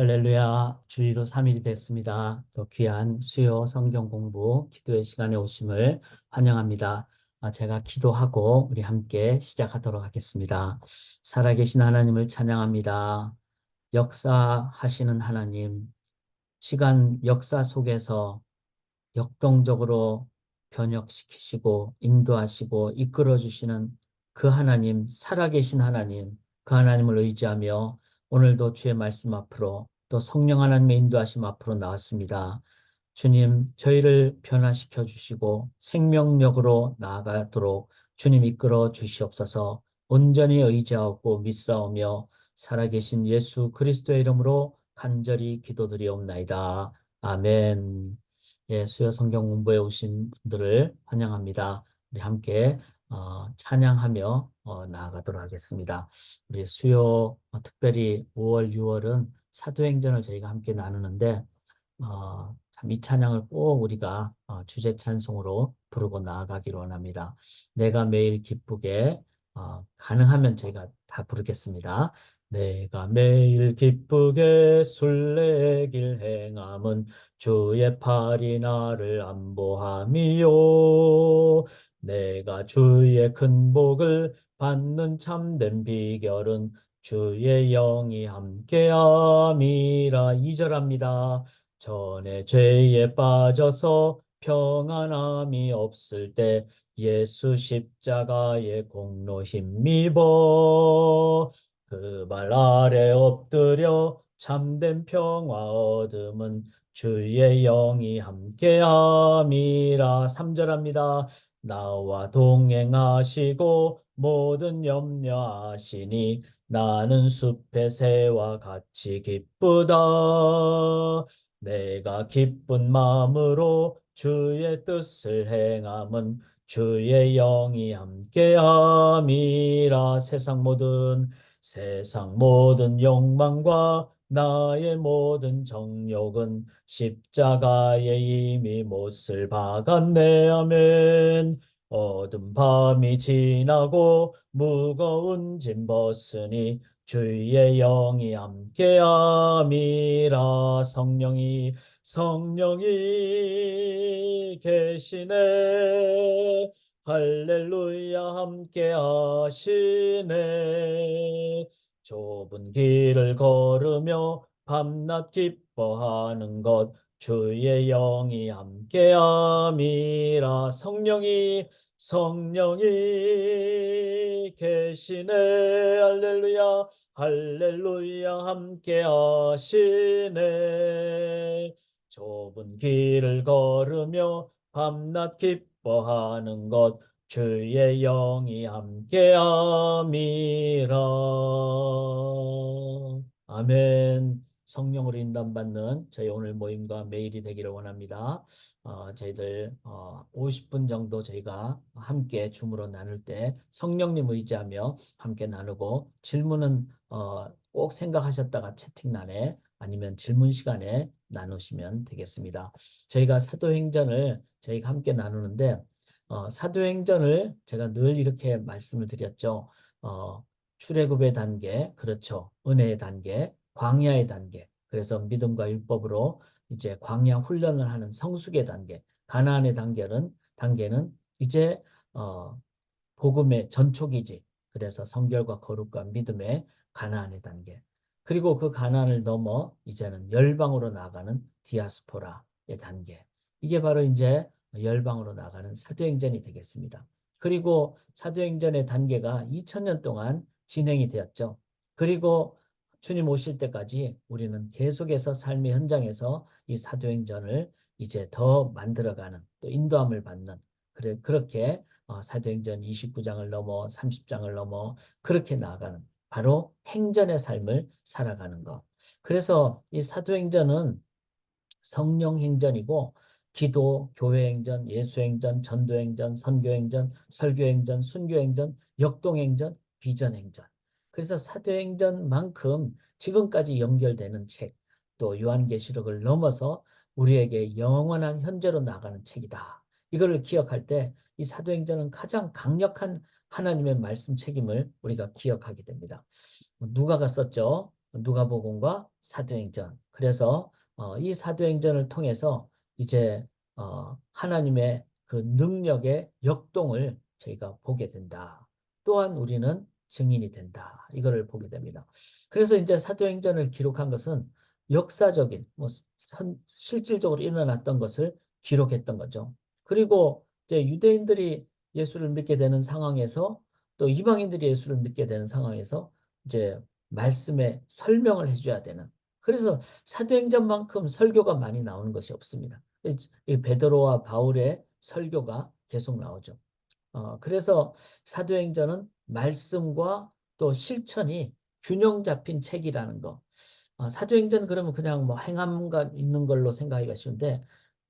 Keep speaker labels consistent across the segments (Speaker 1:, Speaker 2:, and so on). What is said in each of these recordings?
Speaker 1: 할렐루야, 주의로 3일이 됐습니다. 또 귀한 수요 성경 공부, 기도의 시간에 오심을 환영합니다. 제가 기도하고 우리 함께 시작하도록 하겠습니다. 살아계신 하나님을 찬양합니다. 역사하시는 하나님, 시간 역사 속에서 역동적으로 변혁시키시고 인도하시고 이끌어 주시는 그 하나님, 살아계신 하나님, 그 하나님을 의지하며 오늘도 주의 말씀 앞으로 또 성령 하나님의 인도하심 앞으로 나왔습니다. 주님, 저희를 변화시켜 주시고 생명력으로 나아가도록 주님 이끌어 주시옵소서. 온전히 의지하고 믿사오며 살아계신 예수 그리스도의 이름으로 간절히 기도드리옵나이다. 아멘. 예, 수요 성경 공부에 오신 분들을 환영합니다. 우리 함께 찬양하며 나아가도록 하겠습니다. 우리 수요 특별히 5월, 6월은 사도행전을 저희가 함께 나누는데 참 이 찬양을 꼭 우리가 주제 찬송으로 부르고 나아가기를 원합니다. 내가 매일 기쁘게 가능하면 저희가 다 부르겠습니다. 내가 매일 기쁘게 순례길 행함은 주의 팔이 나를 안보함이요. 내가 주의 큰 복을 받는 참된 비결은 주의 영이 함께함이라. 2절합니다. 전에 죄에 빠져서 평안함이 없을 때 예수 십자가의 공로 힘입어 그 발 아래 엎드려 참된 평화 얻음은 주의 영이 함께함이라. 3절합니다. 나와 동행하시고 모든 염려 아시니 나는 숲의 새와 같이 기쁘다. 내가 기쁜 마음으로 주의 뜻을 행함은 주의 영이 함께함이라. 세상 모든 욕망과 나의 모든 정욕은 십자가에 이미 못을 박았네. 아멘. 어둠 밤이 지나고 무거운 짐 벗으니 주의 영이 함께함이라. 성령이 계시네. 할렐루야. 함께 하시네. 좁은 길을 걸으며 밤낮 기뻐하는 것 주의 영이 함께함이라. 성령이 계시네. 할렐루야. 할렐루야. 함께 하시네. 좁은 길을 걸으며 밤낮 기뻐하는 것 주의 영이 함께함이라. 아멘. 성령으로 인도받는 저희 오늘 모임과 매일이 되기를 원합니다. 저희들 50분 정도 저희가 함께 줌으로 나눌 때 성령님 의지하며 함께 나누고 질문은 꼭 생각하셨다가 채팅란에 아니면 질문 시간에 나누시면 되겠습니다. 저희가 사도행전을 저희가 함께 나누는데 사도행전을 제가 늘 이렇게 말씀을 드렸죠. 출애굽의 단계, 그렇죠. 은혜의 단계, 광야의 단계. 그래서 믿음과 율법으로 이제 광야 훈련을 하는 성숙의 단계, 가나안의 단계는 이제 복음의 전초기지. 그래서 성결과 거룩과 믿음의 가나안의 단계. 그리고 그 가나안을 넘어 이제는 열방으로 나아가는 디아스포라의 단계. 이게 바로 이제 열방으로 나가는 사도행전이 되겠습니다. 그리고 사도행전의 단계가 2000년 동안 진행이 되었죠. 그리고 주님 오실 때까지 우리는 계속해서 삶의 현장에서 이 사도행전을 이제 더 만들어가는 또 인도함을 받는 그렇게 사도행전 29장을 넘어 30장을 넘어 그렇게 나아가는 바로 행전의 삶을 살아가는 것. 그래서 이 사도행전은 성령행전이고 기도, 교회행전, 예수행전, 전도행전, 선교행전, 설교행전, 순교행전, 역동행전, 비전행전. 그래서 사도행전만큼 지금까지 연결되는 책, 또 요한계시록을 넘어서 우리에게 영원한 현재로 나가는 책이다. 이거를 기억할 때 이 사도행전은 가장 강력한 하나님의 말씀 책임을 우리가 기억하게 됩니다. 누가가 썼죠. 누가복음과 사도행전. 그래서 이 사도행전을 통해서 이제 하나님의 그 능력의 역동을 저희가 보게 된다. 또한 우리는 증인이 된다. 이거를 보게 됩니다. 그래서 이제 사도행전을 기록한 것은 역사적인 실질적으로 일어났던 것을 기록했던 거죠. 그리고 이제 유대인들이 예수를 믿게 되는 상황에서 또 이방인들이 예수를 믿게 되는 상황에서 이제 말씀에 설명을 해줘야 되는. 그래서 사도행전만큼 설교가 많이 나오는 것이 없습니다. 이 베드로와 바울의 설교가 계속 나오죠. 그래서 사도행전은 말씀과 또 실천이 균형 잡힌 책이라는 거. 사도행전 그러면 그냥 뭐 행함가 있는 걸로 생각하기가 쉬운데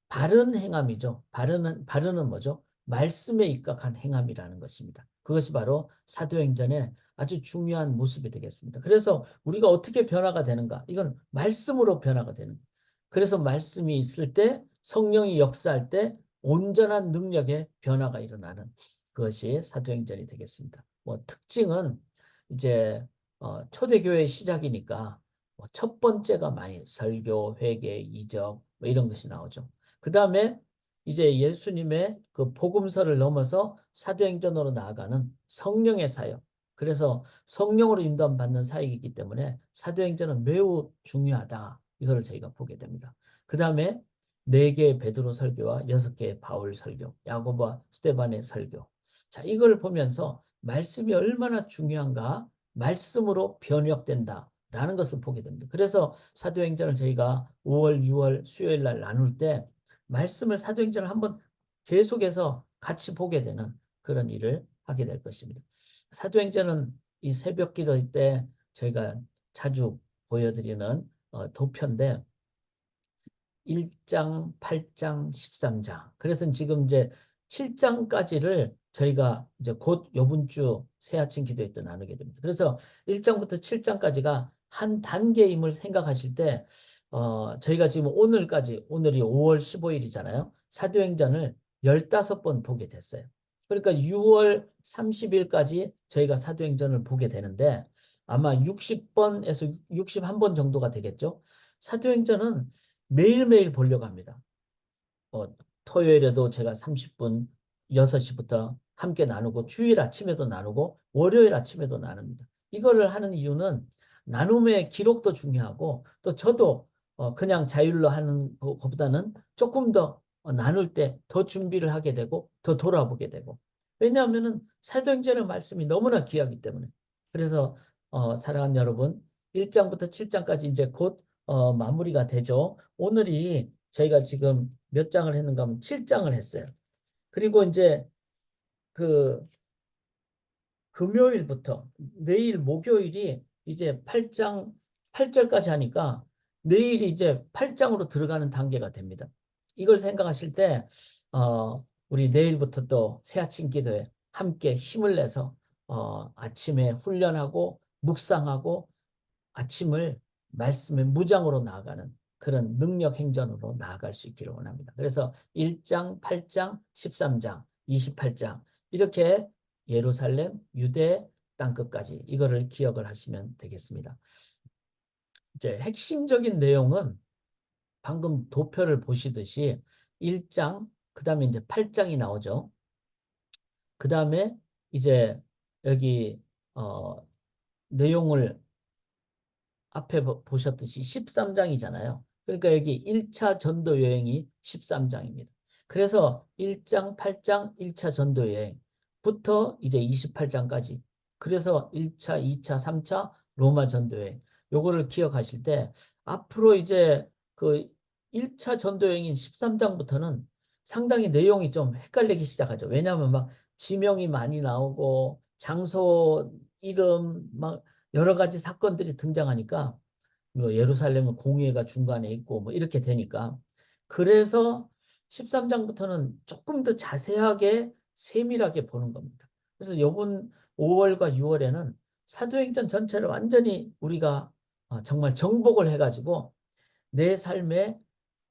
Speaker 1: 바른 행함이죠. 바른은 뭐죠? 말씀에 입각한 행함이라는 것입니다. 그것이 바로 사도행전의 아주 중요한 모습이 되겠습니다. 그래서 우리가 어떻게 변화가 되는가? 이건 말씀으로 변화가 되는 거예요. 그래서 말씀이 있을 때 성령이 역사할 때 온전한 능력의 변화가 일어나는 그것이 사도행전이 되겠습니다. 뭐 특징은 이제 초대교회의 시작이니까 뭐첫 번째가 많이 설교, 회개, 이적 뭐 이런 것이 나오죠. 그 다음에 이제 예수님의 그 복음서를 넘어서 사도행전으로 나아가는 성령의 사역. 그래서 성령으로 인도받는 사역이기 때문에 사도행전은 매우 중요하다. 이거를 저희가 보게 됩니다. 그 다음에 4개의 베드로 설교와 6개의 바울 설교, 야고보와 스데반의 설교. 자, 이걸 보면서 말씀이 얼마나 중요한가, 말씀으로 변혁된다라는 것을 보게 됩니다. 그래서 사도행전을 저희가 5월, 6월 수요일 날 나눌 때 말씀을 사도행전을 한번 계속해서 같이 보게 되는 그런 일을 하게 될 것입니다. 사도행전은 이 새벽 기도 때 저희가 자주 보여드리는 도표인데 1장, 8장, 13장. 그래서 지금 이제 7장까지를 저희가 이제 곧 요번 주 새아침 기도회 때 나누게 됩니다. 그래서 1장부터 7장까지가 한 단계임을 생각하실 때 저희가 지금 오늘이 5월 15일이잖아요. 사도행전을 15번 보게 됐어요. 그러니까 6월 30일까지 저희가 사도행전을 보게 되는데 아마 60번에서 61번 정도가 되겠죠. 사도행전은 매일매일 보려고 합니다. 토요일에도 제가 30분 6시부터 함께 나누고 주일 아침에도 나누고 월요일 아침에도 나눕니다. 이거를 하는 이유는 나눔의 기록도 중요하고 또 저도 그냥 자율로 하는 것보다는 조금 더 나눌 때 더 준비를 하게 되고 더 돌아보게 되고 왜냐하면은 사도행전의 말씀이 너무나 귀하기 때문에 그래서 사랑하는 여러분 1장부터 7장까지 이제 곧 마무리가 되죠. 오늘이 저희가 지금 몇 장을 했는가 하면 7장을 했어요. 그리고 이제 그 금요일부터 내일 목요일이 이제 8장 8절까지 하니까 내일이 이제 8장으로 들어가는 단계가 됩니다. 이걸 생각하실 때 우리 내일부터 또 새아침 기도에 함께 힘을 내서 아침에 훈련하고 묵상하고 아침을 말씀의 무장으로 나아가는 그런 능력 행전으로 나아갈 수 있기를 원합니다. 그래서 1장, 8장, 13장, 28장 이렇게 예루살렘, 유대 땅끝까지 이거를 기억을 하시면 되겠습니다. 이제 핵심적인 내용은 방금 도표를 보시듯이 1장, 그 다음에 이제 8장이 나오죠. 그 다음에 이제 여기 내용을 앞에 보셨듯이 13장이잖아요. 그러니까 여기 1차 전도 여행이 13장입니다. 그래서 1장, 8장, 1차 전도 여행부터 이제 28장까지. 그래서 1차, 2차, 3차 로마 전도 여행. 요거를 기억하실 때 앞으로 이제 그 1차 전도 여행인 13장부터는 상당히 내용이 좀 헷갈리기 시작하죠. 왜냐하면 막 지명이 많이 나오고 장소 이름 막 여러 가지 사건들이 등장하니까 뭐 예루살렘은 공회가 중간에 있고 뭐 이렇게 되니까 그래서 13장부터는 조금 더 자세하게 세밀하게 보는 겁니다. 그래서 이번 5월과 6월에는 사도행전 전체를 완전히 우리가 정말 정복을 해가지고 내 삶의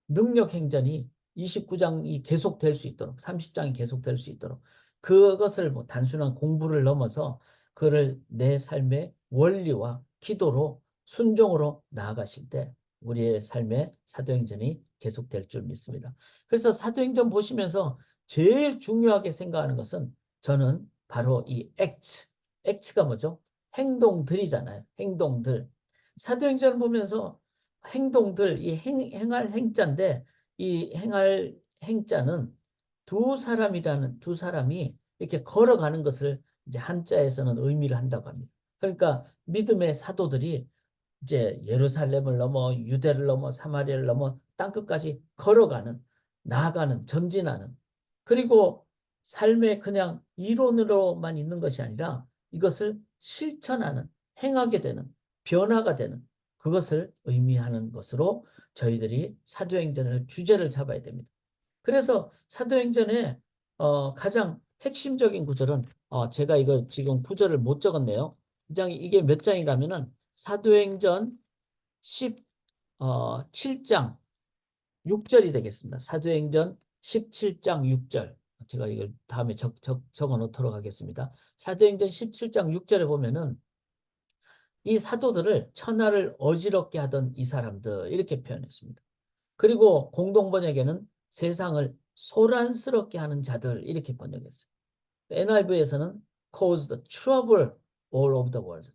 Speaker 1: 능력 행전이 29장이 계속될 수 있도록 30장이 계속될 수 있도록 그것을 뭐 단순한 공부를 넘어서 그를 내 삶의 원리와 기도로 순종으로 나아가실 때 우리의 삶의 사도행전이 계속될 줄 믿습니다. 그래서 사도행전 보시면서 제일 중요하게 생각하는 것은 저는 바로 이 액트가 뭐죠? 행동들이잖아요. 행동들. 사도행전을 보면서 행동들, 이 행할 행자인데 이 행할 행자는 두 사람이 이렇게 걸어가는 것을 이제 한자에서는 의미를 한다고 합니다. 그러니까 믿음의 사도들이 이제 예루살렘을 넘어 유대를 넘어 사마리아를 넘어 땅끝까지 걸어가는, 나아가는, 전진하는, 그리고 삶에 그냥 이론으로만 있는 것이 아니라 이것을 실천하는, 행하게 되는, 변화가 되는, 그것을 의미하는 것으로 저희들이 사도행전을 주제를 잡아야 됩니다. 그래서 사도행전의 가장 핵심적인 구절은 제가 이거 지금 구절을 못 적었네요. 이게 몇 장이라면은 사도행전 17장 6절이 되겠습니다. 사도행전 17장 6절. 제가 이걸 다음에 적어 놓도록 하겠습니다. 사도행전 17장 6절에 보면은 이 사도들을 천하를 어지럽게 하던 이 사람들 이렇게 표현했습니다. 그리고 공동번역에는 세상을 소란스럽게 하는 자들 이렇게 번역했어요. NIV에서는 caused trouble all over the world.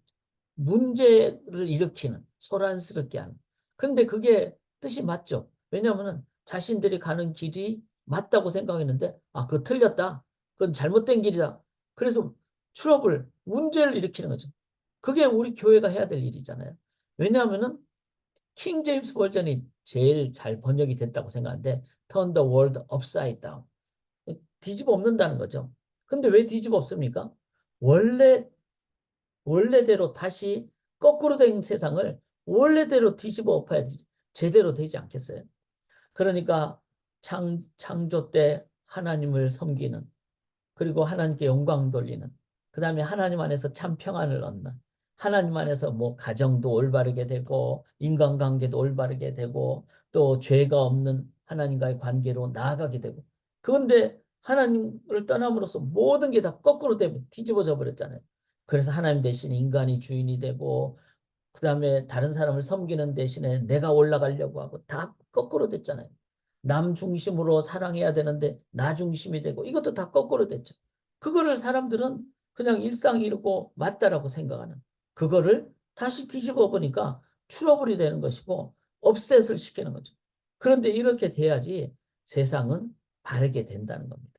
Speaker 1: 문제를 일으키는, 소란스럽게 하는. 그런데 그게 뜻이 맞죠. 왜냐하면 자신들이 가는 길이 맞다고 생각했는데 그거 틀렸다. 그건 잘못된 길이다. 그래서 트러블, 문제를 일으키는 거죠. 그게 우리 교회가 해야 될 일이잖아요. 왜냐하면은 킹 제임스 버전이 제일 잘 번역이 됐다고 생각하는데 turn the world upside down. 뒤집어 엎는다는 거죠. 근데 왜 뒤집어 엎습니까? 원래 원래대로 다시 거꾸로 된 세상을 원래대로 뒤집어 엎어야 제대로 되지 않겠어요? 그러니까 창조 때 하나님을 섬기는, 그리고 하나님께 영광 돌리는, 그 다음에 하나님 안에서 참 평안을 얻는, 하나님 안에서 뭐 가정도 올바르게 되고 인간관계도 올바르게 되고 또 죄가 없는 하나님과의 관계로 나아가게 되고. 그런데 하나님을 떠남으로써 모든 게 다 거꾸로 되고 뒤집어져 버렸잖아요. 그래서 하나님 대신 인간이 주인이 되고 그 다음에 다른 사람을 섬기는 대신에 내가 올라가려고 하고 다 거꾸로 됐잖아요. 남 중심으로 사랑해야 되는데 나 중심이 되고 이것도 다 거꾸로 됐죠. 그거를 사람들은 그냥 일상이고 맞다라고 생각하는, 그거를 다시 뒤집어 보니까 트러블이 되는 것이고 업셋을 시키는 거죠. 그런데 이렇게 돼야지 세상은 바르게 된다는 겁니다.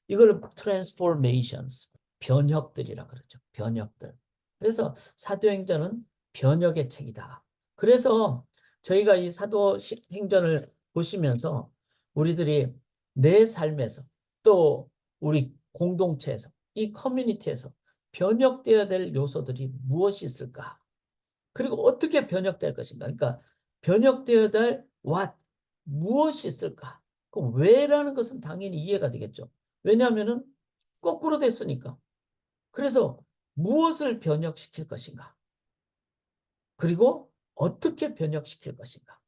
Speaker 1: 이걸 transformations, 변혁들이라 그러죠. 변혁들. 그래서 사도행전은 변혁의 책이다. 그래서 저희가 이 사도행전을 보시면서 우리들이 내 삶에서 또 우리 공동체에서 이 커뮤니티에서 변혁되어야 될 요소들이 무엇이 있을까? 그리고 어떻게 변혁될 것인가? 그러니까 변혁되어야 될 what, 무엇이 있을까? 그 왜라는 것은 당연히 이해가 되겠죠. 왜냐하면은 거꾸로 됐으니까. 그래서 무엇을 변혁시킬 것인가? 그리고 어떻게 변혁시킬 것인가?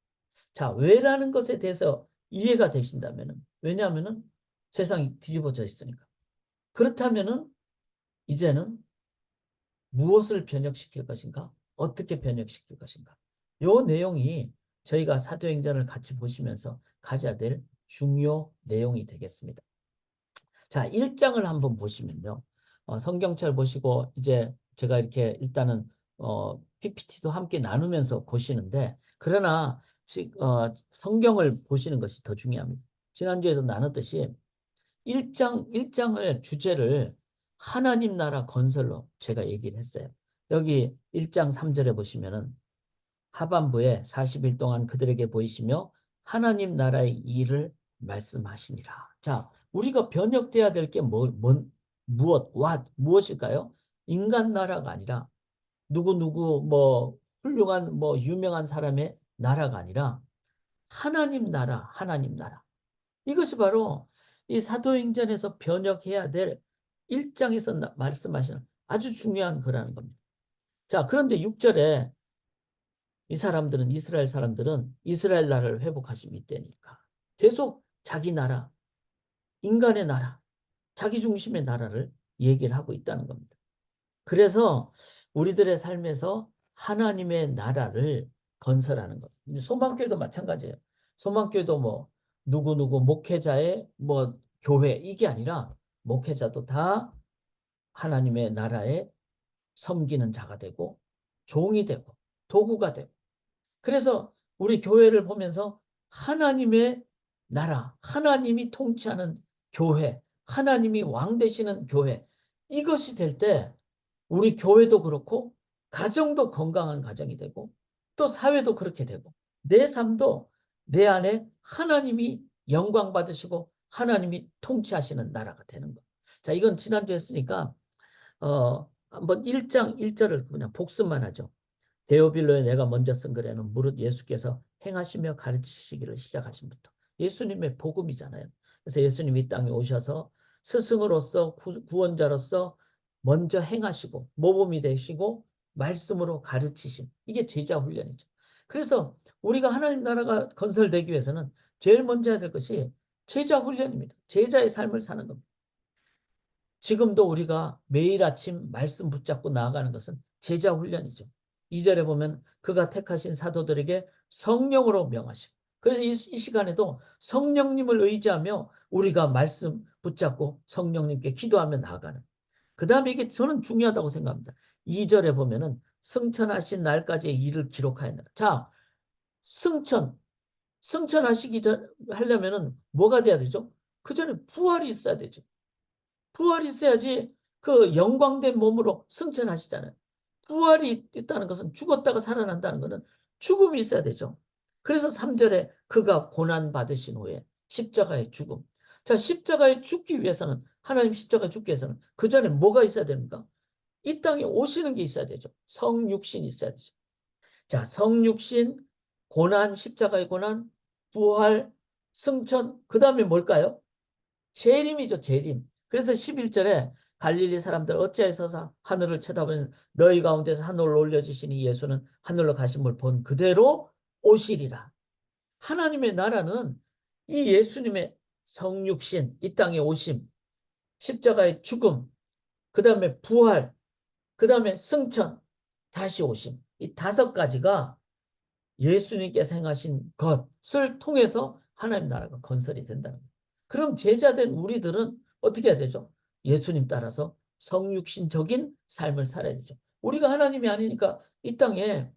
Speaker 1: 자, 왜라는 것에 대해서 이해가 되신다면은, 왜냐하면은 세상이 뒤집어져 있으니까. 그렇다면은 이제는 무엇을 변혁시킬 것인가? 어떻게 변혁시킬 것인가? 요 내용이 저희가 사도행전을 같이 보시면서 가져야 될 중요 내용이 되겠습니다. 자, 1장을 한번 보시면요. 성경책 보시고 이제 제가 이렇게 일단은 PPT도 함께 나누면서 보시는데, 그러나 성경을 보시는 것이 더 중요합니다. 지난주에도 나눴듯이 1장을 주제를 하나님 나라 건설로 제가 얘기를 했어요. 여기 1장 3절에 보시면은 하반부에 40일 동안 그들에게 보이시며 하나님 나라의 일을 말씀하시니라. 자, 우리가 변혁돼야 될 게 무엇일까요? 인간 나라가 아니라 누구 뭐 훌륭한 뭐 유명한 사람의 나라가 아니라 하나님 나라, 하나님 나라. 이것이 바로 이 사도행전에서 변혁해야 될 1장에서 말씀하시는 아주 중요한 거라는 겁니다. 자, 그런데 6절에 이스라엘 사람들은 이스라엘 나라를 회복하시 믿대니까 계속 자기 나라, 인간의 나라, 자기 중심의 나라를 얘기를 하고 있다는 겁니다. 그래서 우리들의 삶에서 하나님의 나라를 건설하는 것. 소망교회도 마찬가지예요. 소망교회도 뭐 누구누구 목회자의 뭐 교회 이게 아니라 목회자도 다 하나님의 나라에 섬기는 자가 되고 종이 되고 도구가 되고 그래서 우리 교회를 보면서 하나님의 나라, 하나님이 통치하는 교회, 하나님이 왕 되시는 교회 이것이 될 때 우리 교회도 그렇고 가정도 건강한 가정이 되고 또 사회도 그렇게 되고 내 삶도 내 안에 하나님이 영광 받으시고 하나님이 통치하시는 나라가 되는 거. 자, 이건 지난주에 했으니까 한번 1장 1절을 그냥 복습만 하죠. 데오빌로에 내가 먼저 쓴 글에는 무릇 예수께서 행하시며 가르치시기를 시작하신부터 예수님의 복음이잖아요. 그래서 예수님이 이 땅에 오셔서 스승으로서 구원자로서 먼저 행하시고 모범이 되시고 말씀으로 가르치신 이게 제자 훈련이죠. 그래서 우리가 하나님 나라가 건설되기 위해서는 제일 먼저 해야 될 것이 제자 훈련입니다. 제자의 삶을 사는 겁니다. 지금도 우리가 매일 아침 말씀 붙잡고 나아가는 것은 제자 훈련이죠. 2절에 보면 그가 택하신 사도들에게 성령으로 명하시고 그래서 이 시간에도 성령님을 의지하며 우리가 말씀 붙잡고 성령님께 기도하며 나아가는 그 다음에 이게 저는 중요하다고 생각합니다. 2절에 보면은 승천하신 날까지의 일을 기록하였느라. 자, 승천하시기 하려면은 뭐가 돼야 되죠? 그 전에 부활이 있어야 되죠. 부활이 있어야지 그 영광된 몸으로 승천하시잖아요. 부활이 있다는 것은 죽었다가 살아난다는 것은 죽음이 있어야 되죠. 그래서 3절에 그가 고난 받으신 후에 십자가의 죽음. 자, 십자가에 죽기 위해서는 하나님 십자가에 죽기 위해서는 그 전에 뭐가 있어야 됩니까? 이 땅에 오시는 게 있어야 되죠. 성육신이 있어야 되죠. 자, 성육신, 고난, 십자가의 고난, 부활, 승천, 그 다음에 뭘까요? 재림이죠, 재림. 그래서 11절에 갈릴리 사람들 어찌하여서 하늘을 쳐다보면 너희 가운데서 하늘로 올려지시니 예수는 하늘로 가심을 본 그대로 오시리라. 하나님의 나라는 이 예수님의 성육신, 이 땅에 오심, 십자가의 죽음, 그 다음에 부활, 그 다음에 승천, 다시 오심. 이 5가지가 예수님께서 행하신 것을 통해서 하나님 나라가 건설이 된다는 거예요. 그럼 제자된 우리들은 어떻게 해야 되죠? 예수님 따라서 성육신적인 삶을 살아야 되죠. 우리가 하나님이 아니니까 이 땅에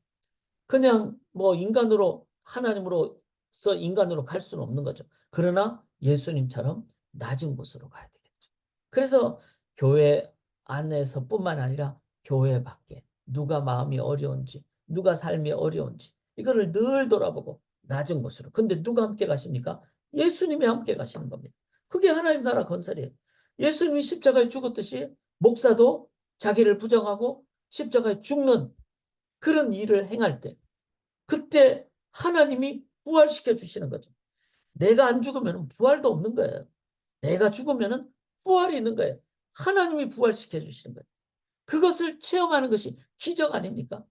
Speaker 1: 그냥 뭐 인간으로 하나님으로서 인간으로 갈 수는 없는 거죠. 그러나 예수님처럼 낮은 곳으로 가야 되겠죠. 그래서 교회 안에서뿐만 아니라 교회 밖에 누가 마음이 어려운지 누가 삶이 어려운지 이거를 늘 돌아보고 낮은 곳으로. 근데 누가 함께 가십니까? 예수님이 함께 가시는 겁니다. 그게 하나님 나라 건설이에요. 예수님이 십자가에 죽었듯이 목사도 자기를 부정하고 십자가에 죽는 그런 일을 행할 때 그때 하나님이 부활시켜 주시는 거죠. 내가 안 죽으면 부활도 없는 거예요. 내가 죽으면 부활이 있는 거예요. 하나님이 부활시켜 주시는 거예요. 그것을 체험하는 것이 기적 아닙니까?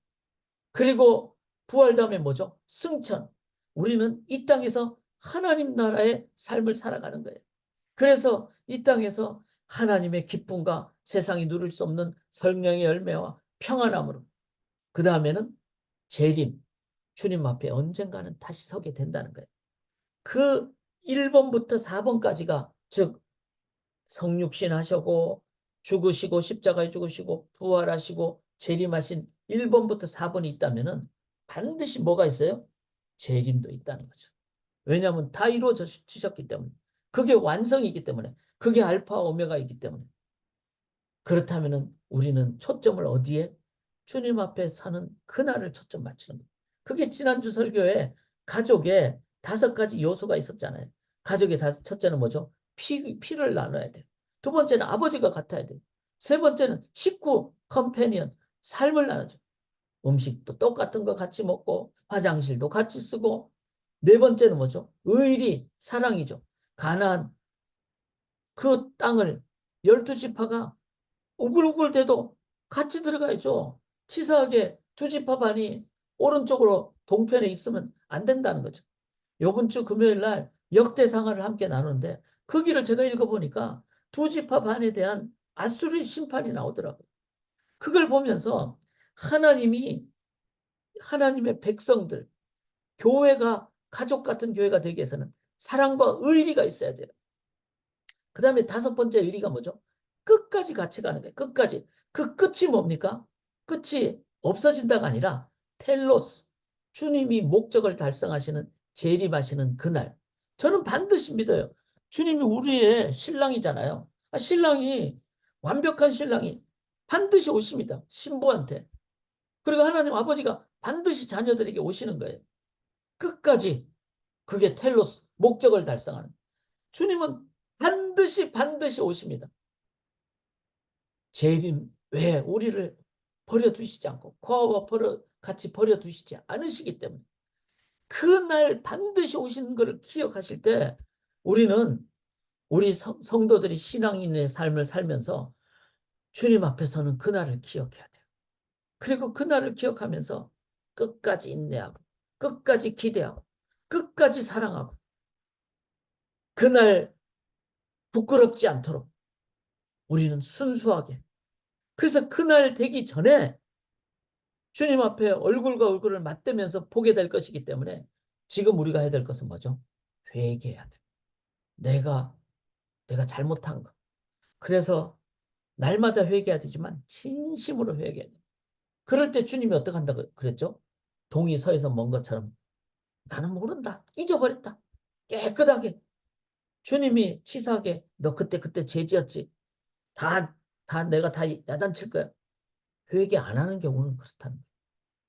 Speaker 1: 그리고 부활 다음에 뭐죠? 승천. 우리는 이 땅에서 하나님 나라의 삶을 살아가는 거예요. 그래서 이 땅에서 하나님의 기쁨과 세상이 누릴 수 없는 성령의 열매와 평안함으로 그 다음에는 재림, 주님 앞에 언젠가는 다시 서게 된다는 거예요. 그 1번부터 4번까지가 즉 성육신 하시고 죽으시고 십자가에 죽으시고 부활하시고 재림하신 1번부터 4번이 있다면 반드시 뭐가 있어요? 재림도 있다는 거죠. 왜냐하면 다 이루어지셨기 때문에 그게 완성이기 때문에 그게 알파 오메가이기 때문에 그렇다면 우리는 초점을 어디에? 주님 앞에 사는 그날을 초점 맞추는 거예요. 그게 지난주 설교에 가족의 5가지 요소가 있었잖아요. 가족의 첫째는 뭐죠? 피를 나눠야 돼요. 두 번째는 아버지가 같아야 돼요. 세 번째는 식구, 컴패니언, 삶을 나눠줘. 음식도 똑같은 거 같이 먹고 화장실도 같이 쓰고 네 번째는 뭐죠? 의리, 사랑이죠. 가나안 그 땅을 12지파가 우글우글대도 같이 들어가야죠. 치사하게 두 지파 반이 오른쪽으로 동편에 있으면 안 된다는 거죠. 이번 주 금요일 날 역대상하를 함께 나누는데 그 길을 제가 읽어보니까 두 지파 반에 대한 아수르의 심판이 나오더라고요. 그걸 보면서 하나님이 하나님의 백성들, 교회가 가족 같은 교회가 되기 위해서는 사랑과 의리가 있어야 돼요. 그 다음에 다섯 번째 의리가 뭐죠? 끝까지 같이 가는 거예요. 끝까지. 그 끝이 뭡니까? 끝이 없어진다가 아니라 텔로스, 주님이 목적을 달성하시는 재림하시는 그날. 저는 반드시 믿어요. 주님이 우리의 신랑이잖아요. 신랑이 완벽한 신랑이 반드시 오십니다. 신부한테. 그리고 하나님 아버지가 반드시 자녀들에게 오시는 거예요. 끝까지. 그게 텔로스, 목적을 달성하는. 주님은 반드시 오십니다. 재림, 왜? 우리를 버려두시지 않고, 코아와 같이 버려두시지 않으시기 때문에. 그날 반드시 오시는 것을 기억하실 때, 우리는 우리 성도들이 신앙인의 삶을 살면서 주님 앞에서는 그날을 기억해야 돼요. 그리고 그날을 기억하면서 끝까지 인내하고, 끝까지 기대하고, 끝까지 사랑하고, 그날 부끄럽지 않도록 우리는 순수하게. 그래서 그날 되기 전에 주님 앞에 얼굴과 얼굴을 맞대면서 보게 될 것이기 때문에 지금 우리가 해야 될 것은 뭐죠? 회개해야 돼. 내가 잘못한 거. 그래서 날마다 회개해야 되지만 진심으로 회개해야 돼. 그럴 때 주님이 어떻게 한다고 그랬죠? 동이 서에서 먼 것처럼 나는 모른다. 잊어버렸다. 깨끗하게. 주님이 치사하게 너 그때 죄 지었지. 다, 내가 다 야단칠 거야. 회개 안 하는 경우는 그렇다는 거예요.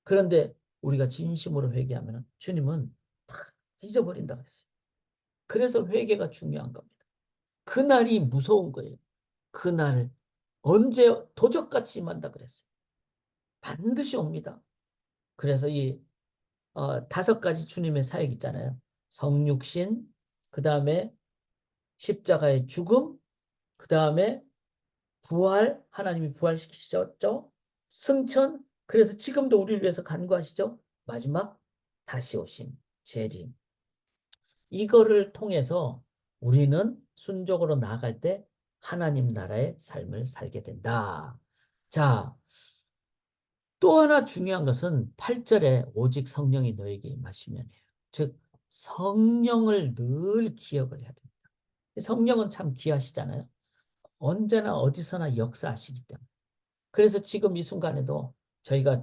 Speaker 1: 그런데 우리가 진심으로 회개하면 주님은 다 잊어버린다 그랬어요. 그래서 회개가 중요한 겁니다. 그날이 무서운 거예요. 그날 언제 도적같이 임한다 그랬어요. 반드시 옵니다. 그래서 이 다섯 가지 주님의 사역 있잖아요. 성육신, 그 다음에 십자가의 죽음, 그 다음에 부활, 하나님이 부활시키셨죠. 승천, 그래서 지금도 우리를 위해서 간구하시죠. 마지막 다시 오심, 재림. 이거를 통해서 우리는 순종으로 나아갈 때 하나님 나라의 삶을 살게 된다. 자, 또 하나 중요한 것은 8절에 오직 성령이 너에게 임하시면이에요. 즉 성령을 늘 기억을 해야 됩니다. 성령은 참 귀하시잖아요. 언제나 어디서나 역사하시기 때문에. 그래서 지금 이 순간에도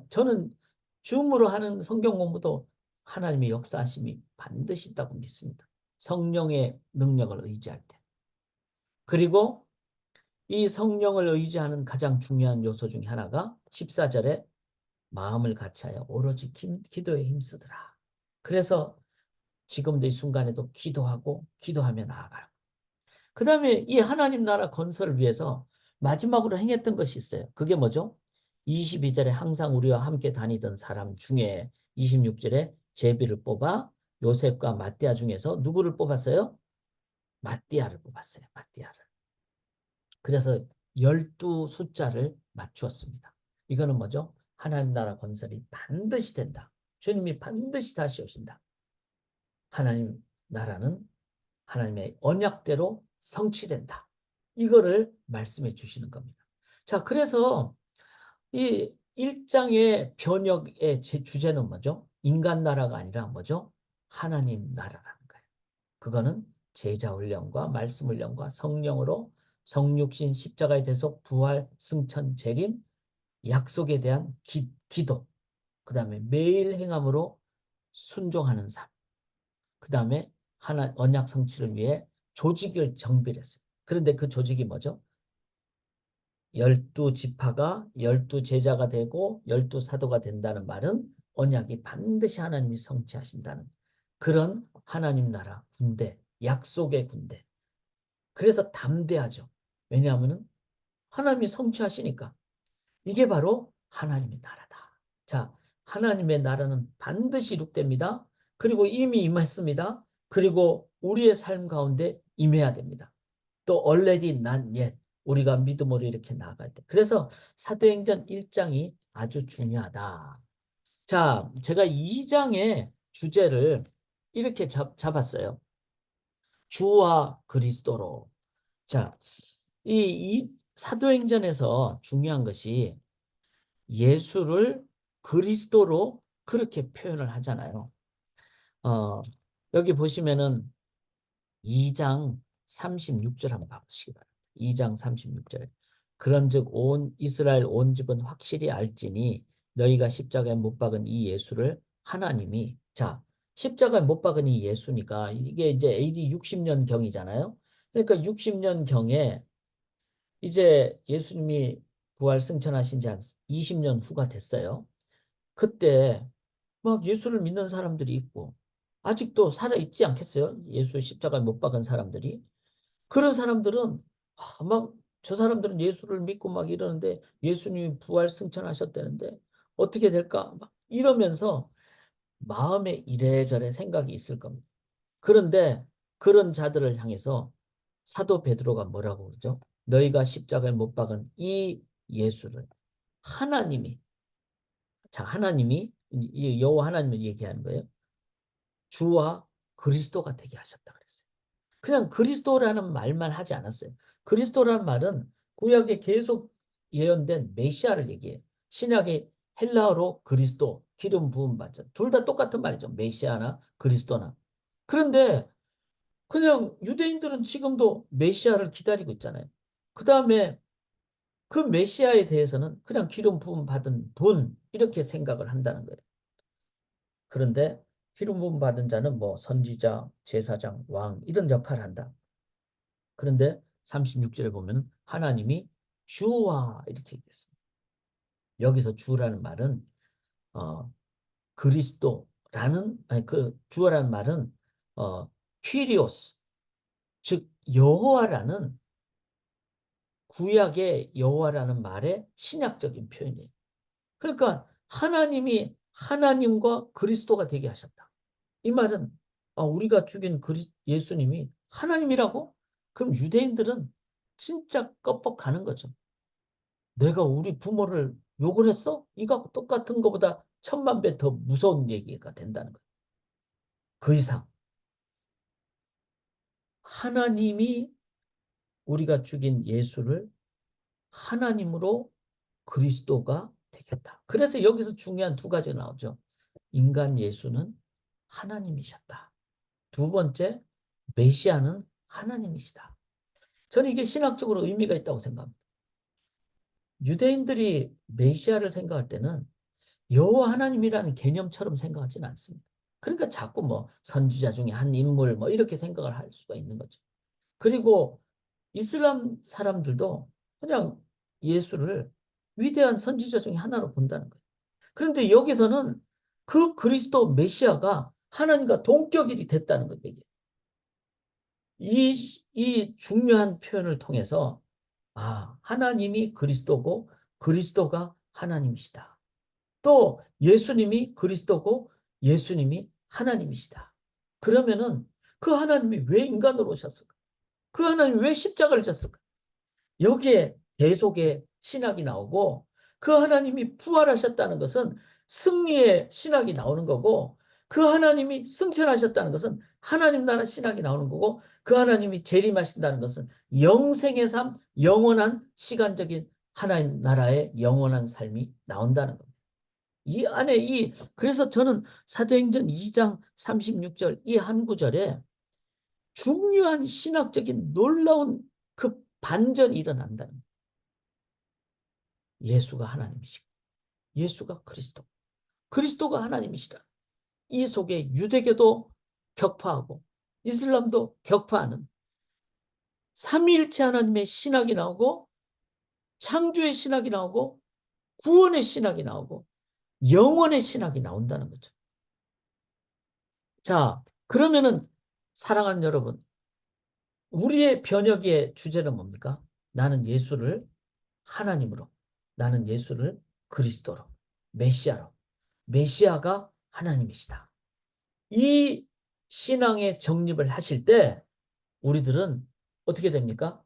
Speaker 1: 저는 줌으로 하는 성경 공부도 하나님의 역사하심이 반드시 있다고 믿습니다. 성령의 능력을 의지할 때. 그리고 이 성령을 의지하는 가장 중요한 요소 중에 하나가 14절에 마음을 같이하여 오로지 기도에 힘쓰더라. 그래서 지금도 이 순간에도 기도하고 기도하며 나아가요. 그 다음에 이 하나님 나라 건설을 위해서 마지막으로 행했던 것이 있어요. 그게 뭐죠? 22절에 항상 우리와 함께 다니던 사람 중에 26절에 제비를 뽑아 요셉과 마띠아 중에서 누구를 뽑았어요? 마띠아를 뽑았어요. 마띠아를. 그래서 12 숫자를 맞추었습니다. 이거는 뭐죠? 하나님 나라 건설이 반드시 된다. 주님이 반드시 다시 오신다. 하나님 나라는 하나님의 언약대로 성취된다. 이거를 말씀해 주시는 겁니다. 자, 그래서 이 1장의 번역의 제 주제는 뭐죠? 인간 나라가 아니라 뭐죠? 하나님 나라라는 거예요. 그거는 제자 훈련과 말씀 훈련과 성령으로 성육신 십자가의 대속 부활 승천 재림 약속에 대한 기도 그 다음에 매일 행함으로 순종하는 삶 그 다음에 하나 언약 성취를 위해 조직을 정비했어요. 그런데 그 조직이 뭐죠? 12지파가 12제자가 되고 12사도가 된다는 말은 언약이 반드시 하나님이 성취하신다는 그런 하나님 나라 군대, 약속의 군대. 그래서 담대하죠. 왜냐하면 하나님이 성취하시니까. 이게 바로 하나님의 나라다. 자, 하나님의 나라는 반드시 이룩됩니다. 그리고 이미 임했습니다. 그리고 우리의 삶 가운데 임해야 됩니다. 또 already not yet 우리가 믿음으로 이렇게 나아갈 때. 그래서 사도행전 1장이 아주 중요하다. 자, 제가 2장의 주제를 이렇게 잡았어요. 주와 그리스도로. 자, 이 사도행전에서 중요한 것이 예수를 그리스도로 그렇게 표현을 하잖아요. 어, 여기 보시면은 2장 36절 한번 봐보시기 바랍니다. 2장 36절에 그런즉 온 이스라엘 온 집은 확실히 알지니 너희가 십자가에 못 박은 이 예수를 하나님이 자 십자가에 못 박은 이 예수니까 이게 이제 AD 60년 경이잖아요. 그러니까 60년 경에 이제 예수님이 부활 승천하신 지 한 20년 후가 됐어요. 그때 막 예수를 믿는 사람들이 있고 아직도 살아있지 않겠어요? 예수 십자가에 못 박은 사람들이. 그런 사람들은 막 저 사람들은 예수를 믿고 막 이러는데 예수님이 부활 승천하셨다는데 어떻게 될까? 막 이러면서 마음에 이래저래 생각이 있을 겁니다. 그런데 그런 자들을 향해서 사도 베드로가 뭐라고 그러죠? 너희가 십자가에 못 박은 이 예수를 하나님이 자 하나님이 이 여호와 하나님을 얘기하는 거예요. 주와 그리스도가 되게 하셨다 그랬어요. 그냥 그리스도라는 말만 하지 않았어요. 그리스도라는 말은 구약에 계속 예언된 메시아를 얘기해요. 신약의 헬라어로 그리스도, 기름 부음 받죠. 둘 다 똑같은 말이죠. 메시아나 그리스도나. 그런데 그냥 유대인들은 지금도 메시아를 기다리고 있잖아요. 그 다음에 그 메시아에 대해서는 그냥 기름 부음 받은 분 이렇게 생각을 한다는 거예요. 그런데 기름 부음 받은 자는 뭐 선지자, 제사장, 왕 이런 역할을 한다. 그런데 36절에 보면 하나님이 주와 이렇게 얘기했습니다. 여기서 주라는 말은 그리스도라는 아니 그 주라는 말은 퀴리오스 즉 여호와라는 구약의 여호와라는 말의 신약적인 표현이에요. 그러니까 하나님이 하나님과 그리스도가 되게 하셨다. 이 말은 우리가 죽인 예수님이 하나님이라고? 그럼 유대인들은 진짜 껍벅하는 거죠. 내가 우리 부모를 욕을 했어? 이거 똑같은 것보다 천만 배 더 무서운 얘기가 된다는 거예요. 그 이상 하나님이 우리가 죽인 예수를 하나님으로 그리스도가 되겠다. 그래서 여기서 중요한 두 가지가 나오죠. 인간 예수는 하나님이셨다. 두 번째, 메시아는 하나님이시다. 저는 이게 신학적으로 의미가 있다고 생각합니다. 유대인들이 메시아를 생각할 때는 여호와 하나님이라는 개념처럼 생각하지는 않습니다. 그러니까 자꾸 뭐 선지자 중에 한 인물 뭐 이렇게 생각을 할 수가 있는 거죠. 그리고 이슬람 사람들도 그냥 예수를 위대한 선지자 중에 하나로 본다는 거예요. 그런데 여기서는 그 그리스도 메시아가 하나님과 동격이 됐다는 거예요. 이 중요한 표현을 통해서 하나님이 그리스도고 그리스도가 하나님이시다. 또 예수님이 그리스도고 예수님이 하나님이시다. 그러면은 그 하나님이 왜 인간으로 오셨을까? 그 하나님이 왜 십자가를 졌을까? 여기에 계속의 신학이 나오고 그 하나님이 부활하셨다는 것은 승리의 신학이 나오는 거고 그 하나님이 승천하셨다는 것은 하나님 나라 신학이 나오는 거고 그 하나님이 재림하신다는 것은 영생의 삶, 영원한 시간적인 하나님 나라의 영원한 삶이 나온다는 겁니다. 이 안에 그래서 저는 사도행전 2장 36절 이 한 구절에 중요한 신학적인 놀라운 그 반전이 일어난다는 거예요. 예수가 하나님이시고 예수가 그리스도 그리스도가 하나님이시라. 이 속에 유대교도 격파하고 이슬람도 격파하는 삼위일체 하나님의 신학이 나오고 창조의 신학이 나오고 구원의 신학이 나오고 영원의 신학이 나온다는 거죠. 자, 그러면은 사랑하는 여러분, 우리의 변혁의 주제는 뭡니까? 나는 예수를 하나님으로, 나는 예수를 그리스도로, 메시아로, 메시아가 하나님이시다. 이 신앙의 정립을 하실 때 우리들은 어떻게 됩니까?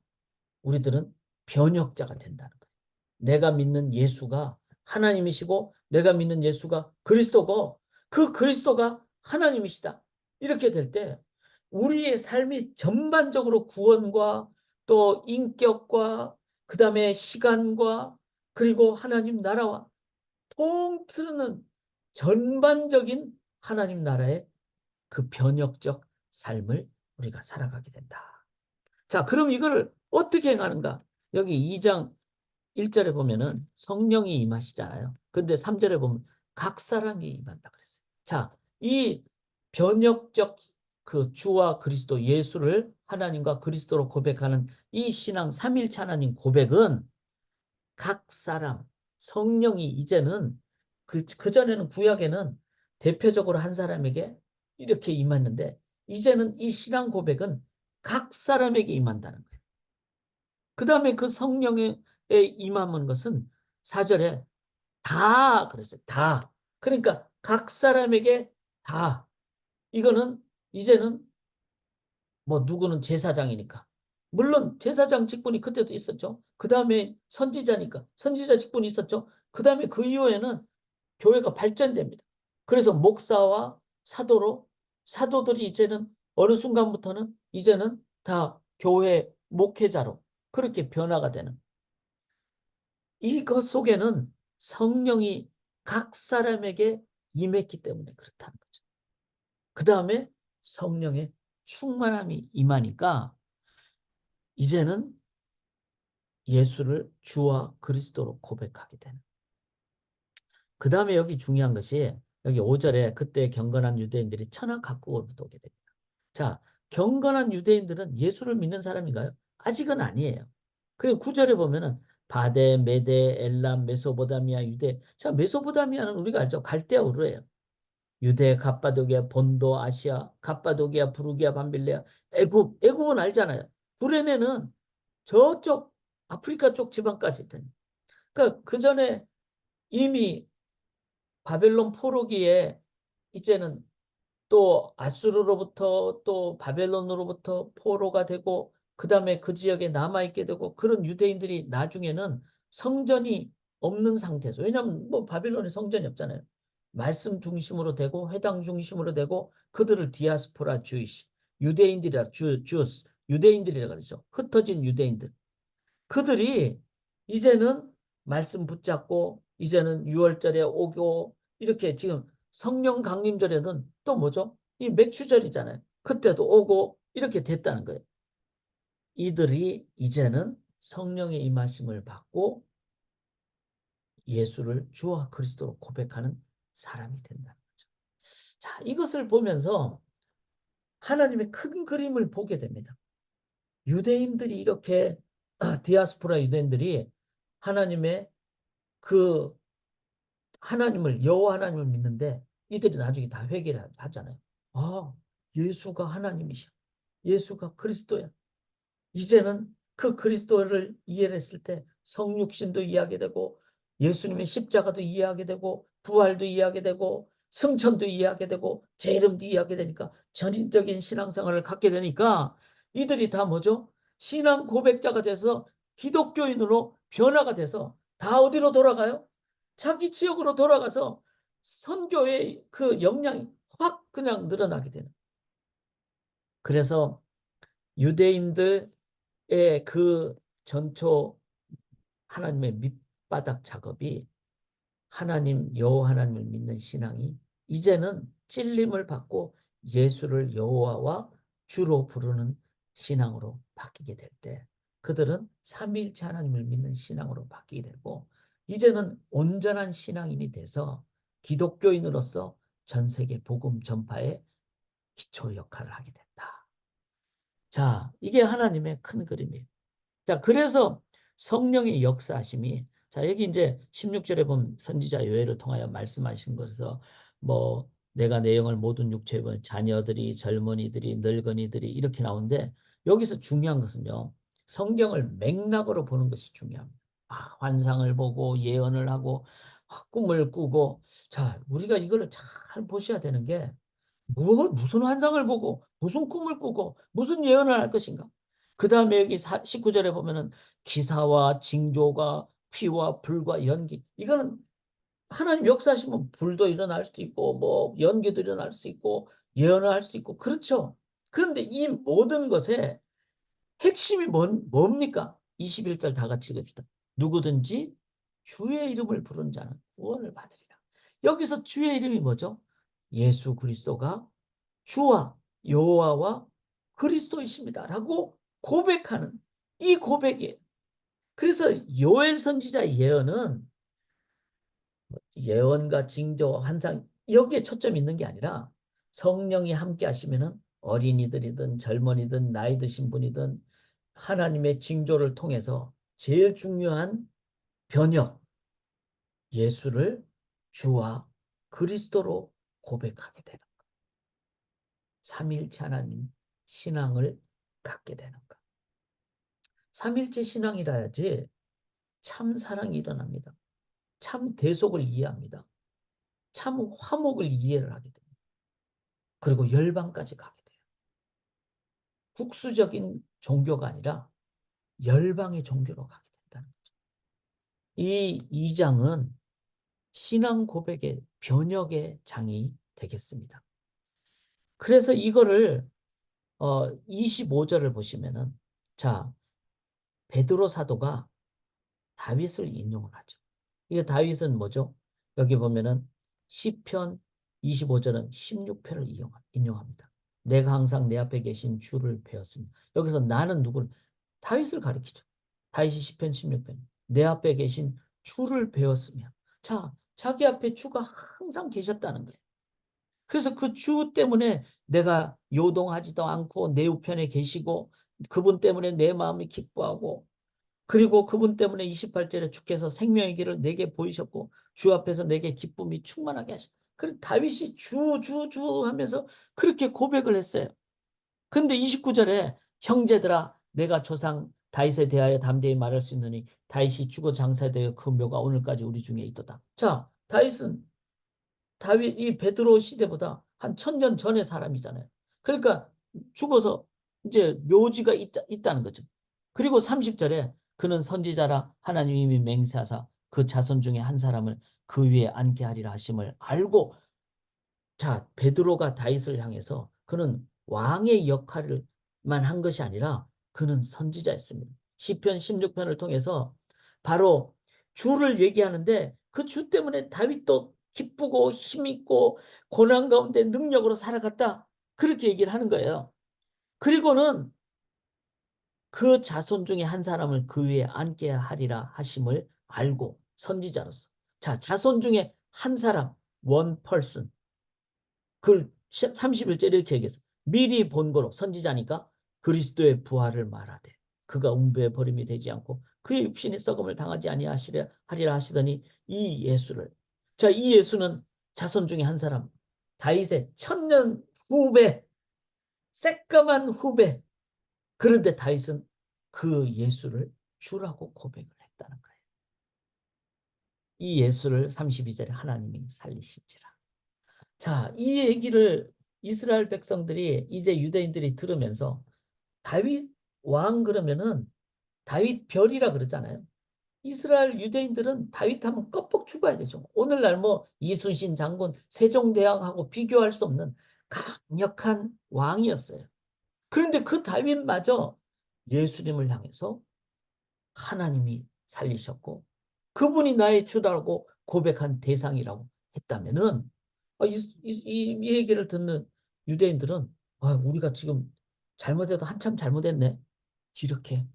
Speaker 1: 우리들은 변혁자가 된다는 거예요. 내가 믿는 예수가 하나님이시고 내가 믿는 예수가 그리스도고 그 그리스도가 하나님이시다. 이렇게 될 때 우리의 삶이 전반적으로 구원과 또 인격과 그 다음에 시간과 그리고 하나님 나라와 통틀는 전반적인 하나님 나라의 그 변혁적 삶을 우리가 살아가게 된다. 자, 그럼 이걸 어떻게 행하는가? 여기 2장 1절에 보면은 성령이 임하시잖아요. 근데 3절에 보면 각 사람이 임한다 그랬어요. 자, 이 변혁적 그 주와 그리스도 예수를 하나님과 그리스도로 고백하는 이 신앙 삼일체 하나님 고백은 각 사람 성령이 이제는 그전에는 구약에는 대표적으로 한 사람에게 이렇게 임했는데 이제는 이 신앙 고백은 각 사람에게 임한다는 거예요. 그 다음에 그 성령에 임하는 것은 4절에 다 그랬어요. 다. 그러니까 각 사람에게 다. 이거는 이제는 뭐 누구는 제사장이니까. 물론 제사장 직분이 그때도 있었죠. 그 다음에 선지자니까. 선지자 직분이 있었죠. 그 다음에 그 이후에는 교회가 발전됩니다. 그래서 목사와 사도로 사도들이 이제는 어느 순간부터는 이제는 다 교회 목회자로 그렇게 변화가 되는 이것 속에는 성령이 각 사람에게 임했기 때문에 그렇다는 거죠. 그 다음에 성령의 충만함이 임하니까 이제는 예수를 주와 그리스도로 고백하게 되는. 그 다음에 여기 중요한 것이 여기 5절에 그때 경건한 유대인들이 천하 각국으로부터 오게 됩니다. 자, 경건한 유대인들은 예수를 믿는 사람인가요? 아직은 아니에요. 그리고 9절에 보면은 바데, 메데, 엘람, 메소포타미아, 유대. 자, 메소포타미아는 우리가 알죠. 갈대아 우르예요. 유대, 갑바도기아, 본도, 아시아, 갑바도기아, 부르기아, 밤빌레아, 애굽은 알잖아요. 구레네는 저쪽 아프리카 쪽 지방까지 있다니. 그러니까 그 전에 이미 바벨론 포로기에 이제는 또 아수르로부터 또 바벨론으로부터 포로가 되고 그다음에 그 지역에 남아있게 되고 그런 유대인들이 나중에는 성전이 없는 상태에서 왜냐하면 뭐 바벨론에 성전이 없잖아요. 말씀 중심으로 되고 회당 중심으로 되고 그들을 디아스포라 주이시 유대인들이라 주스 유대인들이라 그러죠. 흩어진 유대인들. 그들이 이제는 말씀 붙잡고 이제는 6월절에 오고 이렇게 지금 성령 강림절에는 또 뭐죠? 이 맥추절이잖아요. 그때도 오고 이렇게 됐다는 거예요. 이들이 이제는 성령의 임하심을 받고 예수를 주와 그리스도로 고백하는 사람이 된다는 거죠. 자, 이것을 보면서 하나님의 큰 그림을 보게 됩니다. 유대인들이 이렇게 디아스포라 유대인들이 하나님의 그 하나님을 여호와 하나님을 믿는데 이들이 나중에 다 회개를 하잖아요. 아, 예수가 하나님이셔. 예수가 그리스도야. 이제는 그 그리스도를 이해를 했을 때 성육신도 이해하게 되고 예수님의 십자가도 이해하게 되고 부활도 이해하게 되고 승천도 이해하게 되고 제 이름도 이해하게 되니까 전인적인 신앙생활을 갖게 되니까 이들이 다 뭐죠? 신앙 고백자가 돼서 기독교인으로 변화가 돼서 다 어디로 돌아가요? 자기 지역으로 돌아가서 선교의 그 역량이 확 그냥 늘어나게 되는. 그래서 유대인들의 그 전초 하나님의 밑바닥 작업이 하나님 여호와 하나님을 믿는 신앙이 이제는 찔림을 받고 예수를 여호와와 주로 부르는 신앙으로 바뀌게 될 때 그들은 삼위일체 하나님을 믿는 신앙으로 바뀌게 되고 이제는 온전한 신앙인이 돼서 기독교인으로서 전 세계 복음 전파에 기초 역할을 하게 된다. 자, 이게 하나님의 큰 그림이에요. 자, 그래서 성령의 역사하심이 자, 여기 이제 16절에 보면 선지자 요엘을 통하여 말씀하신 것에서 뭐 내가 내 영을 모든 육체에 보면 자녀들이 젊은이들이 늙은이들이 이렇게 나오는데 여기서 중요한 것은요. 성경을 맥락으로 보는 것이 중요합니다. 아, 환상을 보고 예언을 하고 꿈을 꾸고 자, 우리가 이거를 잘 보셔야 되는 게 무슨 환상을 보고 무슨 꿈을 꾸고 무슨 예언을 할 것인가? 그 다음에 여기 19절에 보면은 기사와 징조가 피와 불과 연기 이거는 하나님 역사하시면 불도 일어날 수도 있고 뭐 연기도 일어날 수 있고 예언을 할 수도 있고 그렇죠. 그런데 이 모든 것에 핵심이 뭡니까? 21절 다 같이 읽읍시다. 누구든지 주의 이름을 부른 자는 구원을 받으리라. 여기서 주의 이름이 뭐죠? 예수 그리스도가 주와 여호와와 그리스도이십니다 라고 고백하는 이 고백이에요. 그래서 요엘 선지자 예언은 예언과 징조, 환상 여기에 초점이 있는 게 아니라 성령이 함께 하시면은 어린이들이든 젊은이든 나이 드신 분이든 하나님의 징조를 통해서 제일 중요한 변혁, 예수를 주와 그리스도로 고백하게 되는 것. 삼일체 하나님 신앙을 갖게 되는 것. 삼일체 신앙이라야지 참 사랑이 일어납니다. 참 대속을 이해합니다. 참 화목을 이해를 하게 됩니다. 그리고 열방까지 가게 돼요. 국수적인 종교가 아니라 열방의 종교로 가게 된다는 거죠. 이 2장은 신앙 고백의 변혁의 장이 되겠습니다. 그래서 이거를 25절을 보시면은 자 베드로 사도가 다윗을 인용을 하죠. 이게 다윗은 뭐죠? 여기 보면은 시편 25절은 16편을 인용합니다. 내가 항상 내 앞에 계신 주를 배웠습니다. 여기서 나는 누구를? 다윗을 가리키죠. 다윗이 시편 16편. 내 앞에 계신 주를 배웠으며. 자, 자기 앞에 주가 항상 계셨다는 거예요. 그래서 그 주 때문에 내가 요동하지도 않고 내 우편에 계시고 그분 때문에 내 마음이 기뻐하고 그리고 그분 때문에 28절에 주께서 생명의 길을 내게 보이셨고 주 앞에서 내게 기쁨이 충만하게 하셨. 그래서 다윗이 주 하면서 그렇게 고백을 했어요. 근데 29절에 형제들아 내가 조상 다윗에 대하여 담대히 말할 수 있느니 다윗이 죽어 장사되어 그 묘가 오늘까지 우리 중에 있도다. 자, 다윗 이 베드로 시대보다 한 1000년 전의 사람이잖아요. 그러니까 죽어서 이제 묘지가 있다는 거죠. 그리고 30절에 그는 선지자라 하나님이 이미 맹세하사 그 자손 중에 한 사람을 그 위에 앉게 하리라 하심을 알고 자 베드로가 다윗을 향해서 그는 왕의 역할만 한 것이 아니라 그는 선지자였습니다. 시편 16편을 통해서 바로 주를 얘기하는데 그 주 때문에 다윗도 기쁘고 힘있고 고난 가운데 능력으로 살아갔다. 그렇게 얘기를 하는 거예요. 그리고는 그 자손 중에 한 사람을 그 위에 앉게 하리라 하심을 알고 선지자로서 자 자손 중에 한 사람 원 펄슨 그걸 31절 이렇게 얘기했어. 미리 본 거로 선지자니까 그리스도의 부활을 말하되 그가 음부에 버림이 되지 않고 그의 육신이 썩음을 당하지 아니하리라 하시더니 이 예수를 자 이 예수는 자손 중에 한 사람 다윗의 천년 후배 새까만 후배 그런데 다윗은 그 예수를 주라고 고백을 했다는 거예요. 이 예수를 32절에 하나님이 살리신지라. 자, 이 얘기를 이스라엘 백성들이 이제 유대인들이 들으면서 다윗 왕 그러면은 다윗 별이라 그러잖아요. 이스라엘 유대인들은 다윗하면 껍벅 죽어야 되죠. 오늘날 뭐 이순신 장군, 세종대왕하고 비교할 수 없는 강력한 왕이었어요. 그런데 그 다윗마저 예수님을 향해서 하나님이 살리셨고 그분이 나의 주다라고 고백한 대상이라고 했다면은 이 얘기를 듣는 유대인들은 우리가 지금 잘못해도 한참 잘못했네. 이렇게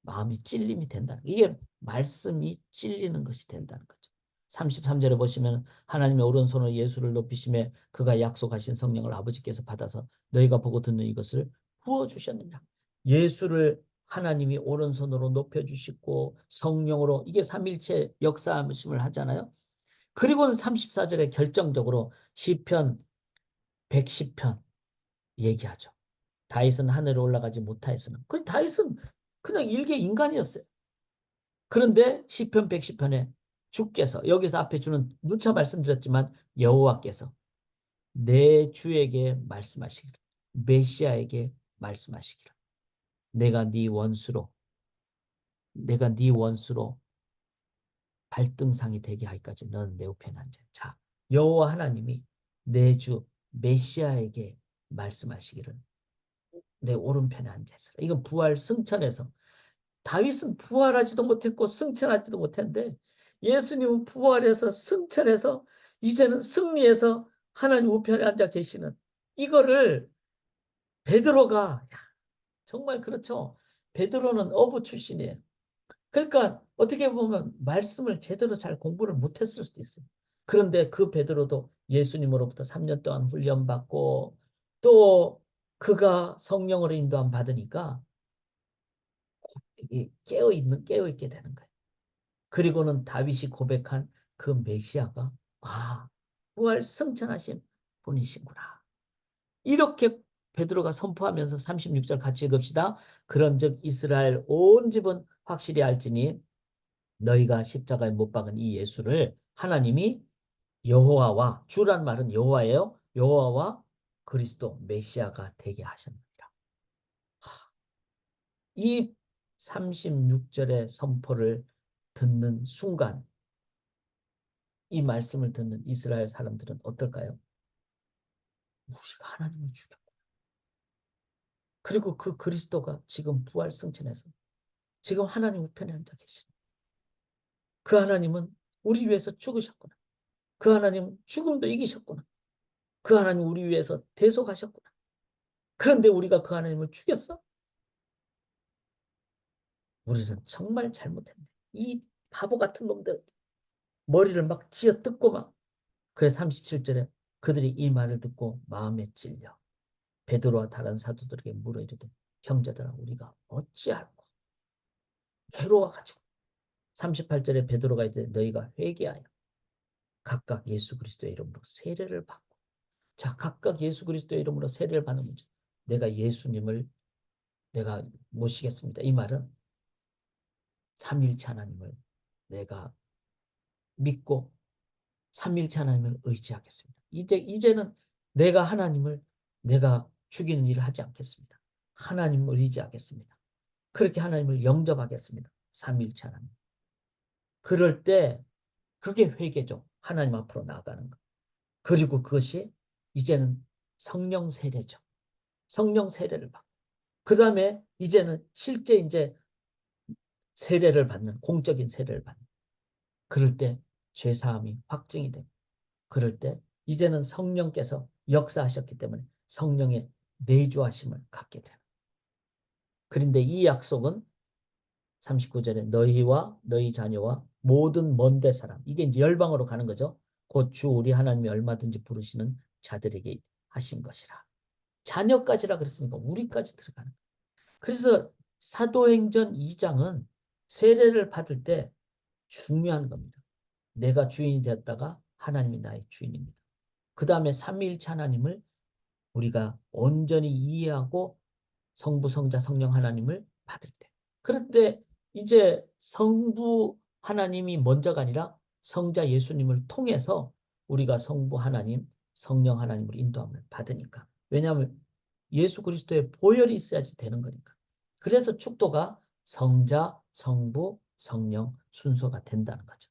Speaker 1: 마음이 찔림이 된다는 거예요. 이게 말씀이 찔리는 것이 된다는 거죠. 33절에 보시면 하나님의 오른손으로 예수를 높이심에 그가 약속하신 성령을 아버지께서 받아서 너희가 보고 듣는 이것을 부어주셨느냐. 예수를 하나님이 오른손으로 높여주시고 성령으로 이게 삼일체 역사하심을 하잖아요. 그리고는 34절에 결정적으로 시편 110편 얘기하죠. 다윗은 하늘에 올라가지 못하였으나 그 다윗은 그냥 일개 인간이었어요. 그런데 시편 110편에 주께서 여기서 앞에 주는 누차 말씀드렸지만 여호와께서 내 주에게 말씀하시기를 메시아에게 말씀하시기를 내가 네 원수로 발등상이 되게 하기까지 너는 내 우편에 앉아. 자, 여호와 하나님이 내 주 메시아에게 말씀하시기를 내 오른편에 앉아 있어라. 이건 부활 승천에서 다윗은 부활하지도 못했고 승천하지도 못했는데 예수님은 부활해서 승천해서 이제는 승리해서 하나님 우편에 앉아 계시는 이거를 베드로가 정말 그렇죠. 베드로는 어부 출신이에요. 그러니까 어떻게 보면 말씀을 제대로 잘 공부를 못했을 수도 있어요. 그런데 그 베드로도 예수님으로부터 3년 동안 훈련받고 또 그가 성령으로 인도함 받으니까 깨어있게 되는 거예요. 그리고는 다윗이 고백한 그 메시아가 부활 승천하신 분이시구나. 이렇게 베드로가 선포하면서 36절 같이 읽읍시다. 그런즉 이스라엘 온 집은 확실히 알지니 너희가 십자가에 못 박은 이 예수를 하나님이 여호와와 주란 말은 여호와예요. 여호와와 그리스도 메시아가 되게 하셨느니라. 이 36절의 선포를 듣는 순간 이 말씀을 듣는 이스라엘 사람들은 어떨까요? 우리가 하나님을 죽였고 그리고 그 그리스도가 지금 부활 승천해서 지금 하나님 우편에 앉아 계시는 그 하나님은 우리 위해서 죽으셨구나. 그 하나님 죽음도 이기셨구나. 그 하나님 우리 위해서 대속하셨구나. 그런데 우리가 그 하나님을 죽였어? 우리는 정말 잘못했네. 이 바보 같은 놈들 머리를 막 쥐어뜯고 막 그래 37절에 그들이 이 말을 듣고 마음에 찔려 베드로와 다른 사도들에게 물어 이르되 형제들아 우리가 어찌할꼬 괴로워가지고 38절에 베드로가 이제 너희가 회개하여 각각 예수 그리스도의 이름으로 세례를 받고 자 각각 예수 그리스도의 이름으로 세례를 받는 문제 내가 예수님을 내가 모시겠습니다. 이 말은 삼위일체 하나님을 내가 믿고 삼위일체 하나님을 의지하겠습니다. 이제는 내가 하나님을 내가 죽이는 일을 하지 않겠습니다. 하나님을 의지하겠습니다. 그렇게 하나님을 영접하겠습니다. 삼위일체 하나님. 그럴 때 그게 회개죠. 하나님 앞으로 나아가는 것. 그리고 그것이 이제는 성령 세례죠. 성령 세례를 받고 그 다음에 이제는 실제 이제 세례를 받는 공적인 세례를 받는 그럴 때 죄사함이 확증이 되고 그럴 때 이제는 성령께서 역사하셨기 때문에 성령의 내주하심을 갖게 되는 그런데 이 약속은 39절에 너희와 너희 자녀와 모든 먼데 사람 이게 이제 열방으로 가는 거죠. 곧 주 우리 하나님이 얼마든지 부르시는 자들에게 하신 것이라. 자녀까지라 그랬으니까 우리까지 들어가는 거예요. 그래서 사도행전 2장은 세례를 받을 때 중요한 겁니다. 내가 주인이 되었다가 하나님이 나의 주인입니다. 그 다음에 삼위일체 하나님을 우리가 온전히 이해하고 성부, 성자, 성령 하나님을 받을 때. 그런데 이제 성부 하나님이 먼저가 아니라 성자 예수님을 통해서 우리가 성부 하나님, 성령 하나님을 인도함을 받으니까. 왜냐하면 예수 그리스도의 보혈이 있어야지 되는 거니까. 그래서 축도가 성자, 성부, 성령 순서가 된다는 거죠.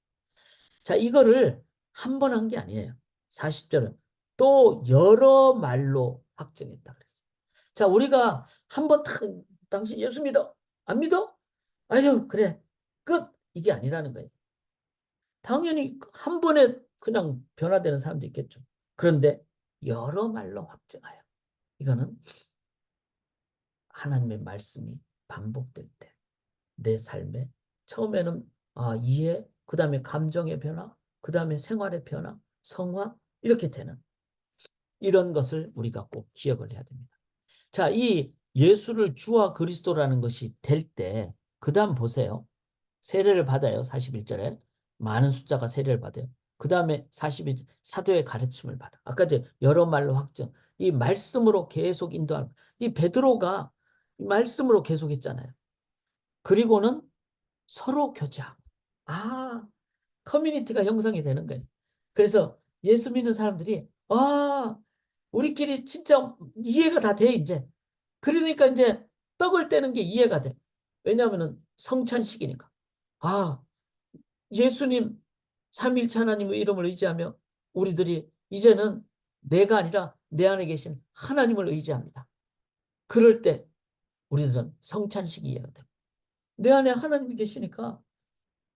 Speaker 1: 자, 이거를 한 번 한 게 아니에요. 40절은 또 여러 말로 확증했다 그랬어요. 자, 우리가 한 번 당신 예수 믿어? 안 믿어? 아유, 그래. 끝. 이게 아니라는 거예요. 당연히 한 번에 그냥 변화되는 사람도 있겠죠. 그런데 여러 말로 확증하여. 이거는 하나님의 말씀이 반복될 때 내 삶에 처음에는 이해, 그 다음에 감정의 변화, 그 다음에 생활의 변화, 성화 이렇게 되는 이런 것을 우리가 꼭 기억을 해야 됩니다. 자, 이 예수를 주와 그리스도라는 것이 될 때, 그 다음 보세요. 세례를 받아요. 41절에. 많은 숫자가 세례를 받아요. 그 다음에 42절, 사도의 가르침을 받아. 아까 이제 여러 말로 확증. 이 말씀으로 계속 인도하는. 이 베드로가 이 말씀으로 계속 했잖아요. 그리고는 서로 교제하고. 커뮤니티가 형성이 되는 거예요. 그래서 예수 믿는 사람들이, 우리끼리 진짜 이해가 다 돼, 이제. 그러니까 이제 떡을 떼는 게 이해가 돼. 왜냐하면 성찬식이니까. 아, 예수님 삼위일체 하나님의 이름을 의지하며 우리들이 이제는 내가 아니라 내 안에 계신 하나님을 의지합니다. 그럴 때 우리들은 성찬식이 이해가 돼요. 내 안에 하나님이 계시니까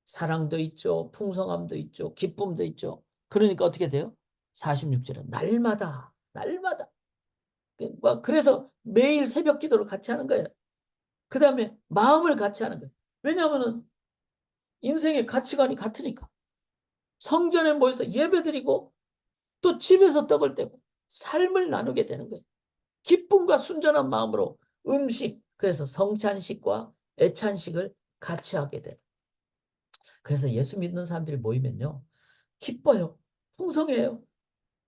Speaker 1: 사랑도 있죠, 풍성함도 있죠, 기쁨도 있죠. 그러니까 어떻게 돼요? 46절에 날마다 그래서 매일 새벽 기도를 같이 하는 거예요. 그 다음에 마음을 같이 하는 거예요. 왜냐하면 인생의 가치관이 같으니까. 성전에 모여서 예배드리고 또 집에서 떡을 떼고 삶을 나누게 되는 거예요. 기쁨과 순전한 마음으로 음식, 그래서 성찬식과 애찬식을 같이 하게 돼요. 그래서 예수 믿는 사람들이 모이면요, 기뻐요. 풍성해요.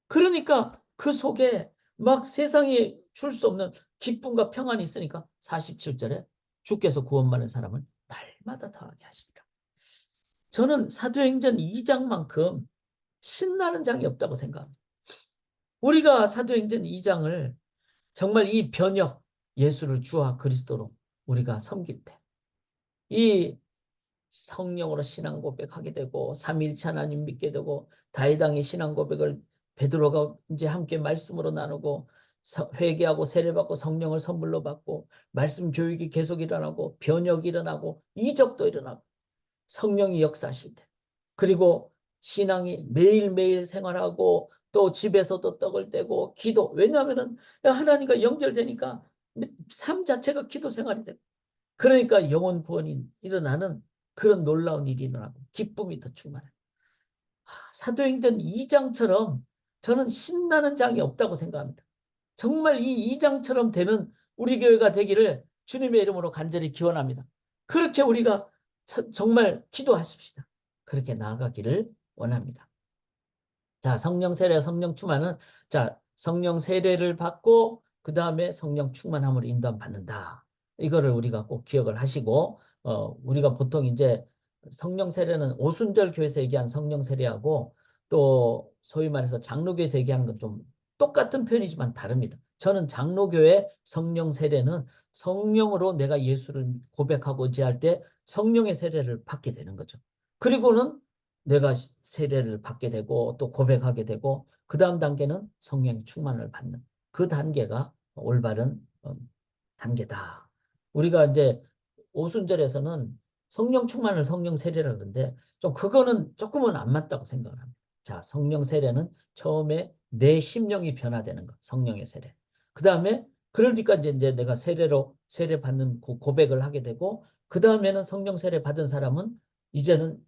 Speaker 1: 그러니까 그 속에 막 세상에 줄 수 없는 기쁨과 평안이 있으니까 47절에 주께서 구원 받는 사람을 날마다 더하게 하시리라. 저는 사도행전 2장만큼 신나는 장이 없다고 생각합니다. 우리가 사도행전 2장을 정말 이 변혁, 예수를 주와 그리스도로 우리가 섬길 때, 이 성령으로 신앙 고백하게 되고 삼위일체 하나님 믿게 되고 다윗왕의 신앙 고백을 베드로가 이제 함께 말씀으로 나누고 회개하고 세례받고 성령을 선물로 받고 말씀 교육이 계속 일어나고 변혁이 일어나고 이적도 일어나고 성령이 역사하실 때, 그리고 신앙이 매일매일 생활하고 또 집에서도 떡을 떼고 기도, 왜냐하면은 하나님과 연결되니까 삶 자체가 기도 생활이 되고, 그러니까 영혼 구원이 일어나는 그런 놀라운 일이 일어나고 기쁨이 더 충만해요. 사도행전 2장처럼 저는 신나는 장이 없다고 생각합니다. 정말 이 2장처럼 되는 우리 교회가 되기를 주님의 이름으로 간절히 기원합니다. 그렇게 우리가 정말 기도하십시다. 그렇게 나아가기를 원합니다. 자, 성령 세례, 성령 충만은, 자, 성령 세례를 받고 그 다음에 성령 충만함으로 인도함 받는다. 이거를 우리가 꼭 기억을 하시고, 우리가 보통 이제 성령 세례는 오순절 교회에서 얘기한 성령 세례하고 또 소위 말해서 장로교에서 얘기하는 건 좀 똑같은 표현이지만 다릅니다. 저는 장로교의 성령 세례는 성령으로 내가 예수를 고백하고 의지할 때 성령의 세례를 받게 되는 거죠. 그리고는 내가 세례를 받게 되고 또 고백하게 되고 그 다음 단계는 성령의 충만을 받는 그 단계가 올바른 단계다. 우리가 이제 오순절에서는 성령 충만을 성령 세례를 하는데 좀 그거는 조금은 안 맞다고 생각을 합니다. 자, 성령 세례는 처음에 내 심령이 변화되는 것, 성령의 세례. 그 다음에 그러니까 이제 내가 세례로 세례 받는 고백을 하게 되고 그 다음에는 성령 세례 받은 사람은 이제는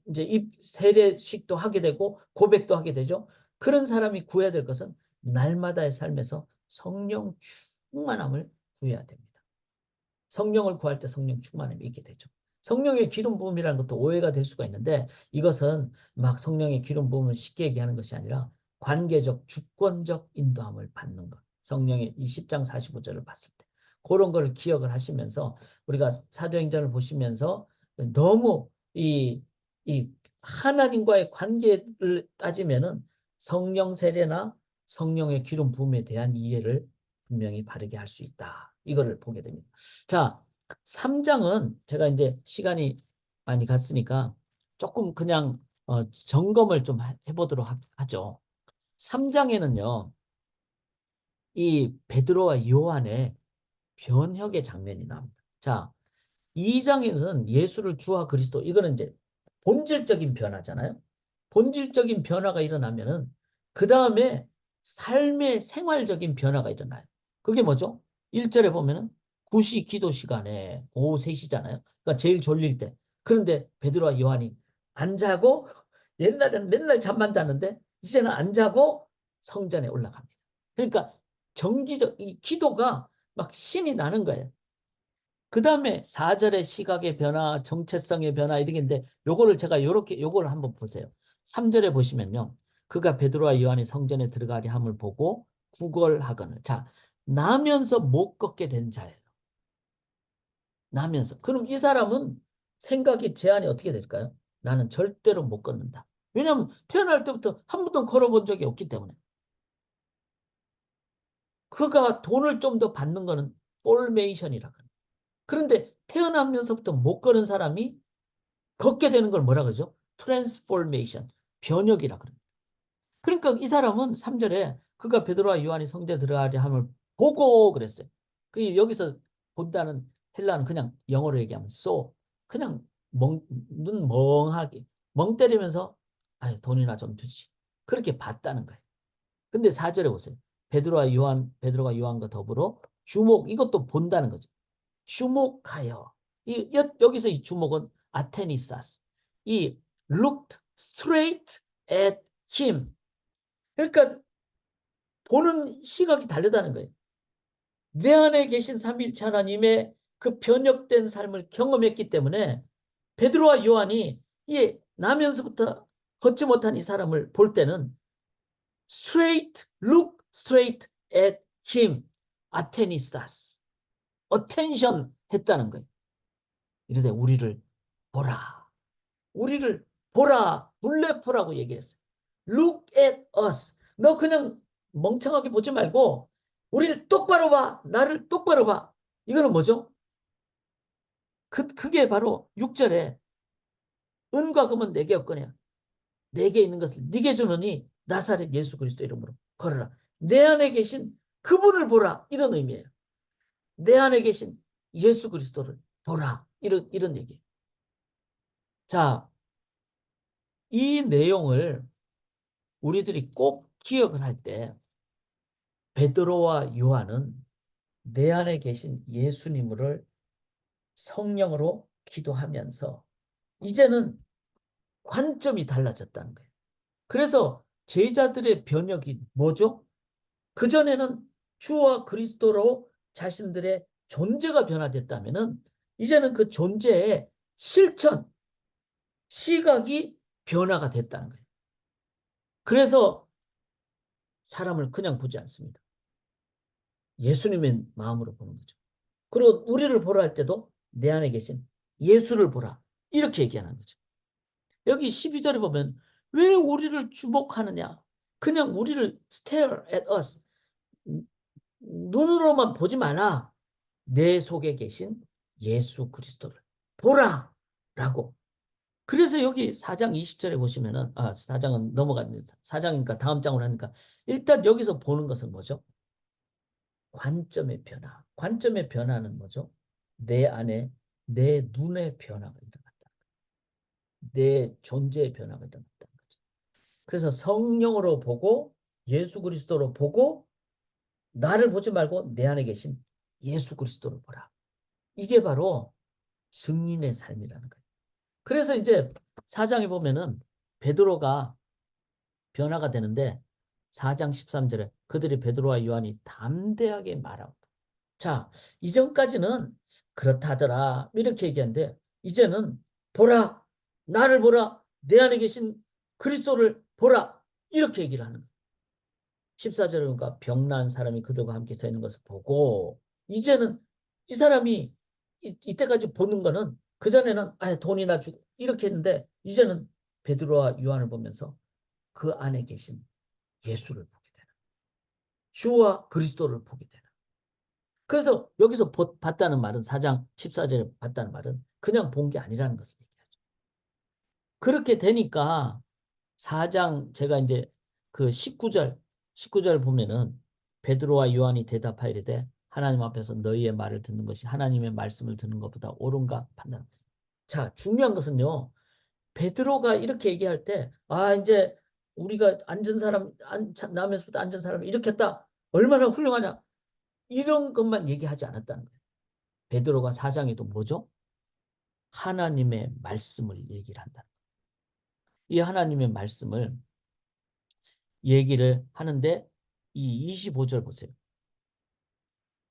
Speaker 1: 이제 입 세례식도 하게 되고 고백도 하게 되죠. 그런 사람이 구해야 될 것은 날마다의 삶에서 성령 충만함을 구해야 됩니다. 성령을 구할 때 성령 충만함이 있게 되죠. 성령의 기름 부음이라는 것도 오해가 될 수가 있는데 이것은 막 성령의 기름 부음을 쉽게 얘기하는 것이 아니라 관계적 주권적 인도함을 받는 것. 성령의 이 10장 45절을 봤을 때 그런 걸 기억을 하시면서 우리가 사도행전을 보시면서 너무 이 하나님과의 관계를 따지면은 성령 세례나 성령의 기름 부음에 대한 이해를 분명히 바르게 할 수 있다. 이거를 보게 됩니다. 자, 3장은 제가 이제 시간이 많이 갔으니까 조금 그냥 점검을 좀 해보도록 하죠. 3장에는요, 이 베드로와 요한의 변혁의 장면이 나옵니다. 자, 2장에서는 예수를 주와 그리스도, 이거는 이제 본질적인 변화잖아요. 본질적인 변화가 일어나면은 그 다음에 삶의 생활적인 변화가 일어나요. 그게 뭐죠? 1절에 보면은 9시 기도 시간에 오후 3시잖아요. 그러니까 제일 졸릴 때. 그런데 베드로와 요한이 안 자고 옛날에는 맨날 잠만 자는데 이제는 안 자고 성전에 올라갑니다. 그러니까 정기적 이 기도가 막 신이 나는 거예요. 그 다음에 4절의 시각의 변화, 정체성의 변화 이런 게 있는데 요거를 제가 요거를 한번 보세요. 3절에 보시면요. 그가 베드로와 요한이 성전에 들어가려 함을 보고 구걸하거늘. 자, 나면서 못 걷게 된 자예요. 나면서. 그럼 이 사람은 생각이 제한이 어떻게 될까요? 나는 절대로 못 걷는다. 왜냐하면 태어날 때부터 한 번도 걸어본 적이 없기 때문에. 그가 돈을 좀 더 받는 거는 폴메이션이라 그래요. 그런데 태어나면서부터 못 걸은 사람이 걷게 되는 걸 뭐라 그러죠? 트랜스포메이션, 변혁이라 그럽니다. 그러니까 이 사람은 3절에 그가 베드로와 요한이 성전에 들어가려 함을 보고 그랬어요. 그 여기서 본다는 헬라는 그냥 영어로 얘기하면 so 그냥 눈 멍하게 멍 때리면서 아, 돈이나 좀 주지. 그렇게 봤다는 거예요. 근데 4절에 보세요. 베드로가 요한과 더불어 주목, 이것도 본다는 거죠. 주목하여. 여기서 이 주목은 아테니사스. 이 looked straight at him. 그러니까 보는 시각이 다르다는 거예요. 내 안에 계신 삼위일체 하나님의 그 변혁된 삶을 경험했기 때문에 베드로와 요한이 이 나면서부터 걷지 못한 이 사람을 볼 때는 look straight at him, 아테니사스, attention 했다는 거예요. 이런데 보라, 우리를 보라, 블레포라고 얘기했어요. Look at us. 너 그냥 멍청하게 보지 말고 우리를 똑바로 봐, 나를 똑바로 봐. 이거는 뭐죠? 그게 바로 6절에 은과 금은 내게 없거냐. 내게 있는 것을 네게 주노니 나사렛 예수 그리스도 이름으로 걸어라. 내 안에 계신 그분을 보라. 이런 의미예요. 내 안에 계신 예수 그리스도를 보라. 이런 얘기예요. 자, 이 내용을 우리들이 꼭 기억을 할 때 베드로와 요한은 내 안에 계신 예수님을 성령으로 기도하면서 이제는 관점이 달라졌다는 거예요. 그래서 제자들의 변혁이 뭐죠? 그전에는 주와 그리스도로 자신들의 존재가 변화됐다면은 이제는 그 존재의 실천, 시각이 변화가 됐다는 거예요. 그래서 사람을 그냥 보지 않습니다. 예수님의 마음으로 보는 거죠. 그리고 우리를 보라 할 때도 내 안에 계신 예수를 보라. 이렇게 얘기하는 거죠. 여기 12절에 보면 왜 우리를 주목하느냐? 그냥 우리를 stare at us. 눈으로만 보지 마라. 내 속에 계신 예수 그리스도를 보라. 라고. 그래서 여기 4장 20절에 보시면은, 4장은 넘어갔는데, 4장이니까 다음 장으로 하니까, 일단 여기서 보는 것은 뭐죠? 관점의 변화. 관점의 변화는 뭐죠? 내 안에, 내 눈의 변화가 일어났다. 내 존재의 변화가 일어났다는 거죠. 그래서 성령으로 보고, 예수 그리스도로 보고, 나를 보지 말고 내 안에 계신 예수 그리스도를 보라. 이게 바로 증인의 삶이라는 거예요. 그래서 이제 4장에 보면은 베드로가 변화가 되는데 4장 13절에 그들이 베드로와 요한이 담대하게 말하고 자, 이전까지는 그렇다더라 이렇게 얘기하는데 이제는 보라, 나를 보라, 내 안에 계신 그리스도를 보라 이렇게 얘기를 하는 거예요. 14절에 그러니까 병난 사람이 그들과 함께 서 있는 것을 보고 이제는 이 사람이 이때까지 보는 거는 그전에는 돈이나 주고 이렇게 했는데 이제는 베드로와 요한을 보면서 그 안에 계신 예수를 보게 되는 주와 그리스도를 보게 되는 그래서 여기서 봤다는 말은 4장 14절에 봤다는 말은 그냥 본 게 아니라는 것을 얘기하죠. 그렇게 되니까 4장 제가 이제 그 19절 보면은 베드로와 요한이 대답하여 이르되 하나님 앞에서 너희의 말을 듣는 것이 하나님의 말씀을 듣는 것보다 옳은가 판단. 자, 중요한 것은요. 베드로가 이렇게 얘기할 때 이제 우리가 앉은 사람 남에서부터 앉은 사람 이렇게 했다. 얼마나 훌륭하냐. 이런 것만 얘기하지 않았다는 거예요. 베드로가 4장에도 뭐죠? 하나님의 말씀을 얘기를 한다. 이 하나님의 말씀을 얘기를 하는데 이 25절 보세요.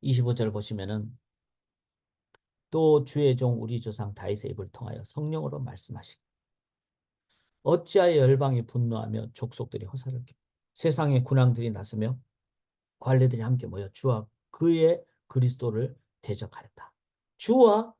Speaker 1: 25절 보시면은 또 주의 종 우리 조상 다윗의 입을 통하여 성령으로 말씀하시고 어찌하여 열방이 분노하며 족속들이 허사를 세상의 군왕들이 나서며 관리들이 함께 모여 주와 그의 그리스도를 대적하였다. 주와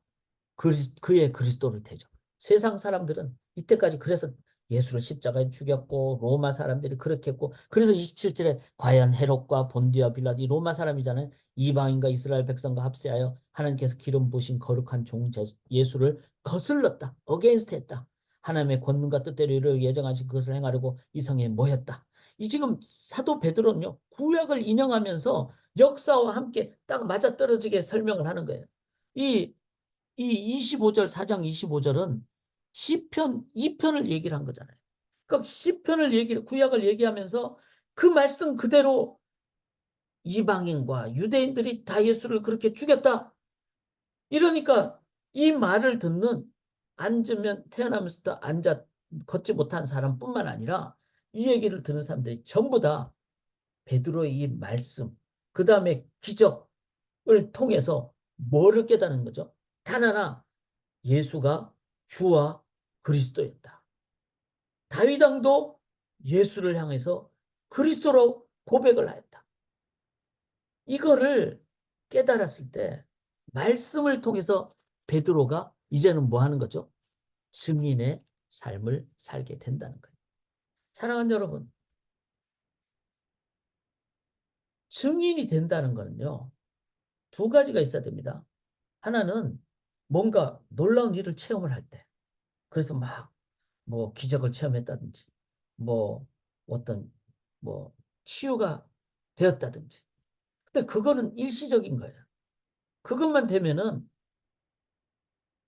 Speaker 1: 그의 그리스도를 대적. 세상 사람들은 이때까지 그래서 예수를 십자가에 죽였고 로마 사람들이 그렇게 했고 그래서 27절에 과연 헤롯과 본디와 빌라도 이 로마 사람이잖아요. 이방인과 이스라엘 백성과 합세하여 하나님께서 기름 부으신 거룩한 종 예수를 거슬렀다. 어게인스트 했다. 하나님의 권능과 뜻대로 이를 예정하신 그것을 행하려고 이 성에 모였다. 이 지금 사도 베드로는요. 구약을 인용하면서 역사와 함께 딱 맞아떨어지게 설명을 하는 거예요. 이 25절 4장 25절은 시편 2편을 얘기를 한 거잖아요. 그러니까 시편을 구약을 얘기하면서 그 말씀 그대로 이방인과 유대인들이 다 예수를 그렇게 죽였다. 이러니까 이 말을 듣는 앉으면 태어나면서부터 앉아 걷지 못한 사람뿐만 아니라 이 얘기를 듣는 사람들이 전부 다 베드로의 이 말씀, 그 다음에 기적을 통해서 뭐를 깨달은 거죠? 단 하나, 예수가 주와 그리스도였다. 다윗 왕도 예수를 향해서 그리스도로 고백을 하였다. 이거를 깨달았을 때 말씀을 통해서 베드로가 이제는 뭐 하는 거죠? 증인의 삶을 살게 된다는 거예요. 사랑하는 여러분, 증인이 된다는 거는요, 두 가지가 있어야 됩니다. 하나는 뭔가 놀라운 일을 체험을 할 때, 그래서 막 뭐 기적을 체험했다든지, 뭐 어떤 뭐 치유가 되었다든지. 근데 그거는 일시적인 거예요. 그것만 되면은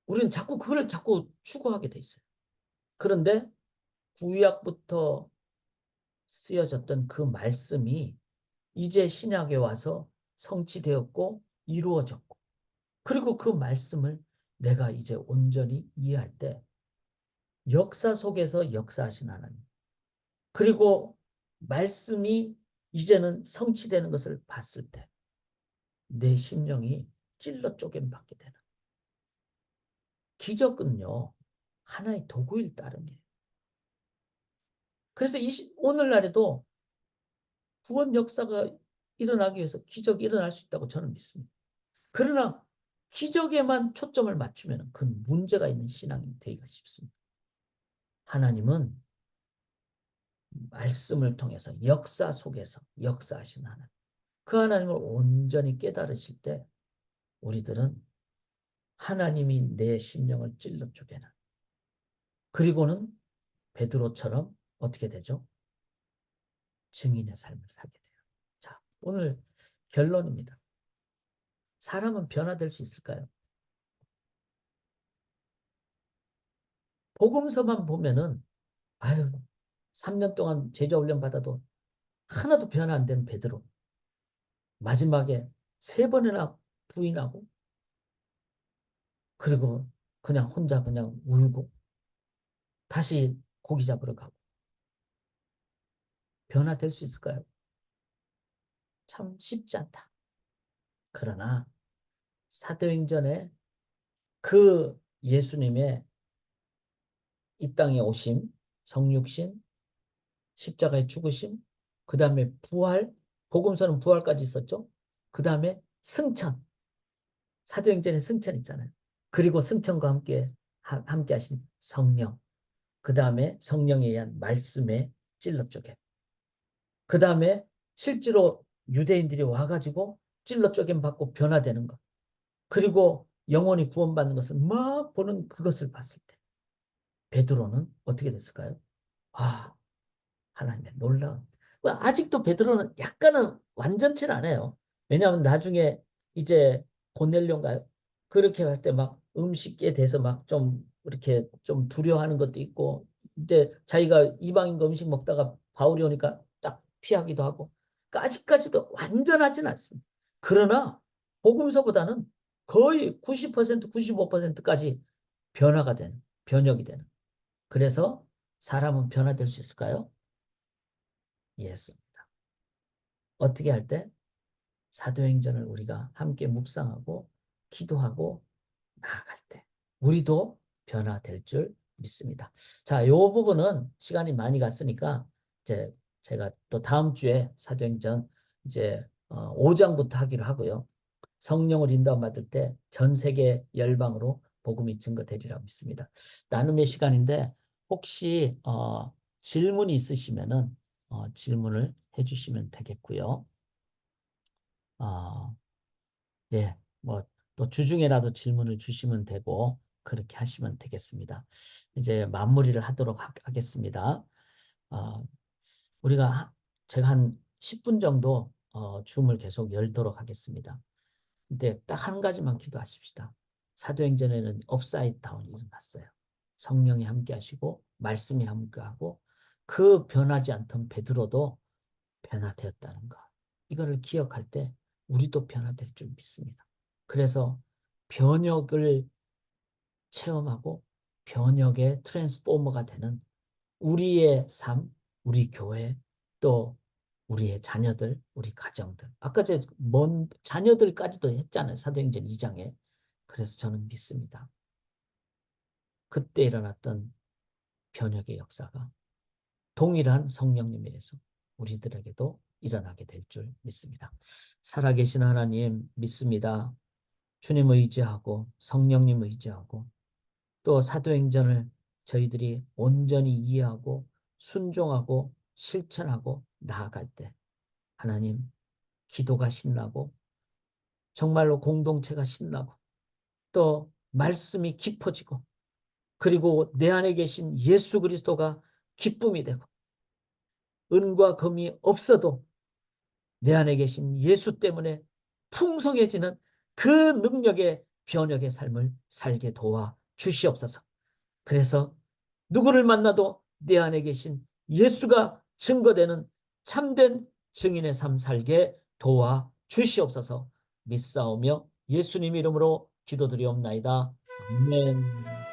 Speaker 1: 우리는 자꾸 그걸 자꾸 추구하게 돼 있어요. 그런데 구약부터 쓰여졌던 그 말씀이 이제 신약에 와서 성취되었고 이루어졌고, 그리고 그 말씀을 내가 이제 온전히 이해할 때 역사 속에서 역사하신 하나님, 그리고 말씀이 이제는 성취되는 것을 봤을 때 내 심령이 찔러 쪼개임 받게 되는, 기적은요 하나의 도구일 따름이에요. 그래서 오늘날에도 구원 역사가 일어나기 위해서 기적이 일어날 수 있다고 저는 믿습니다. 그러나 기적에만 초점을 맞추면 그건 문제가 있는 신앙이 되기가 쉽습니다. 하나님은 말씀을 통해서 역사 속에서 역사하신 하나님, 그 하나님을 온전히 깨달으실 때 우리들은 하나님이 내 심령을 찔러 쪼개는, 그리고는 베드로처럼 어떻게 되죠? 증인의 삶을 살게 돼요. 자, 오늘 결론입니다. 사람은 변화될 수 있을까요? 복음서만 보면은 아유, 3년 동안 제자 훈련 받아도 하나도 변화 안 된 베드로, 마지막에 3번이나 부인하고, 그리고 그냥 혼자 그냥 울고 다시 고기 잡으러 가고, 변화될 수 있을까요? 참 쉽지 않다. 그러나 사도행전에 그 예수님의 이 땅에 오심, 성육신, 십자가의 죽으심, 그 다음에 부활, 복음서는 부활까지 있었죠. 그 다음에 승천, 사도행전에 승천 있잖아요. 그리고 승천과 함께 하신 성령, 그 다음에 성령에 의한 말씀에 찔러 쪼개, 그 다음에 실제로 유대인들이 와가지고 찔러 쪼개 받고 변화되는 것, 그리고 영혼이 구원받는 것을 막 보는 그것을 봤을 때 베드로는 어떻게 됐을까요? 아, 하나님의 놀라운. 아직도 베드로는 약간은 완전치는 않아요. 왜냐하면 나중에 이제 고넬료인가요? 그렇게 할 때 막 음식에 대해서 막 좀 이렇게 좀 두려워하는 것도 있고, 이제 자기가 이방인 음식 먹다가 바울이 오니까 딱 피하기도 하고, 그러니까 아직까지도 완전하진 않습니다. 그러나 복음서보다는 거의 90%, 95%까지 변화가 되는, 변혁이 되는. 그래서 사람은 변화될 수 있을까요? 예스. 어떻게 할 때? 사도행전을 우리가 함께 묵상하고 기도하고 나아갈 때 우리도 변화될 줄 믿습니다. 자, 이 부분은 시간이 많이 갔으니까 이제 제가 또 다음 주에 사도행전 이제 5장부터 하기로 하고요. 성령을 인도받을 때 전 세계 열방으로 복음이 증거되리라고 믿습니다. 나눔의 시간인데 혹시 질문이 있으시면은 질문을 해주시면 되겠고요. 어, 예, 뭐 또 주중에라도 질문을 주시면 되고 그렇게 하시면 되겠습니다. 이제 마무리를 하도록 하겠습니다. 어, 우리가 제가 한 10분 정도 줌을 계속 열도록 하겠습니다. 근데 딱 한 가지만 기도하십시다. 사도행전에는 업사이드 다운이 일어났어요. 성령이 함께 하시고 말씀이 함께 하고 그 변하지 않던 베드로도 변화되었다는 것. 이거를 기억할 때 우리도 변화될 줄 믿습니다. 그래서 변혁을 체험하고 변혁의 트랜스포머가 되는 우리의 삶, 우리 교회, 또 우리의 자녀들, 우리 가정들. 아까 제먼 자녀들까지도 했잖아요. 사도행전 2장에. 그래서 저는 믿습니다. 그때 일어났던 변혁의 역사가 동일한 성령님에 의해서 우리들에게도 일어나게 될 줄 믿습니다. 살아계신 하나님 믿습니다. 주님 의지하고 성령님 의지하고 또 사도행전을 저희들이 온전히 이해하고 순종하고 실천하고 나아갈 때 하나님 기도가 신나고 정말로 공동체가 신나고 또 말씀이 깊어지고 그리고 내 안에 계신 예수 그리스도가 기쁨이 되고 은과 금이 없어도 내 안에 계신 예수 때문에 풍성해지는 그 능력의 변혁의 삶을 살게 도와 주시옵소서. 그래서 누구를 만나도 내 안에 계신 예수가 증거되는 참된 증인의 삶 살게 도와 주시옵소서. 믿사오며 예수님 이름으로 기도드리옵나이다. 아멘.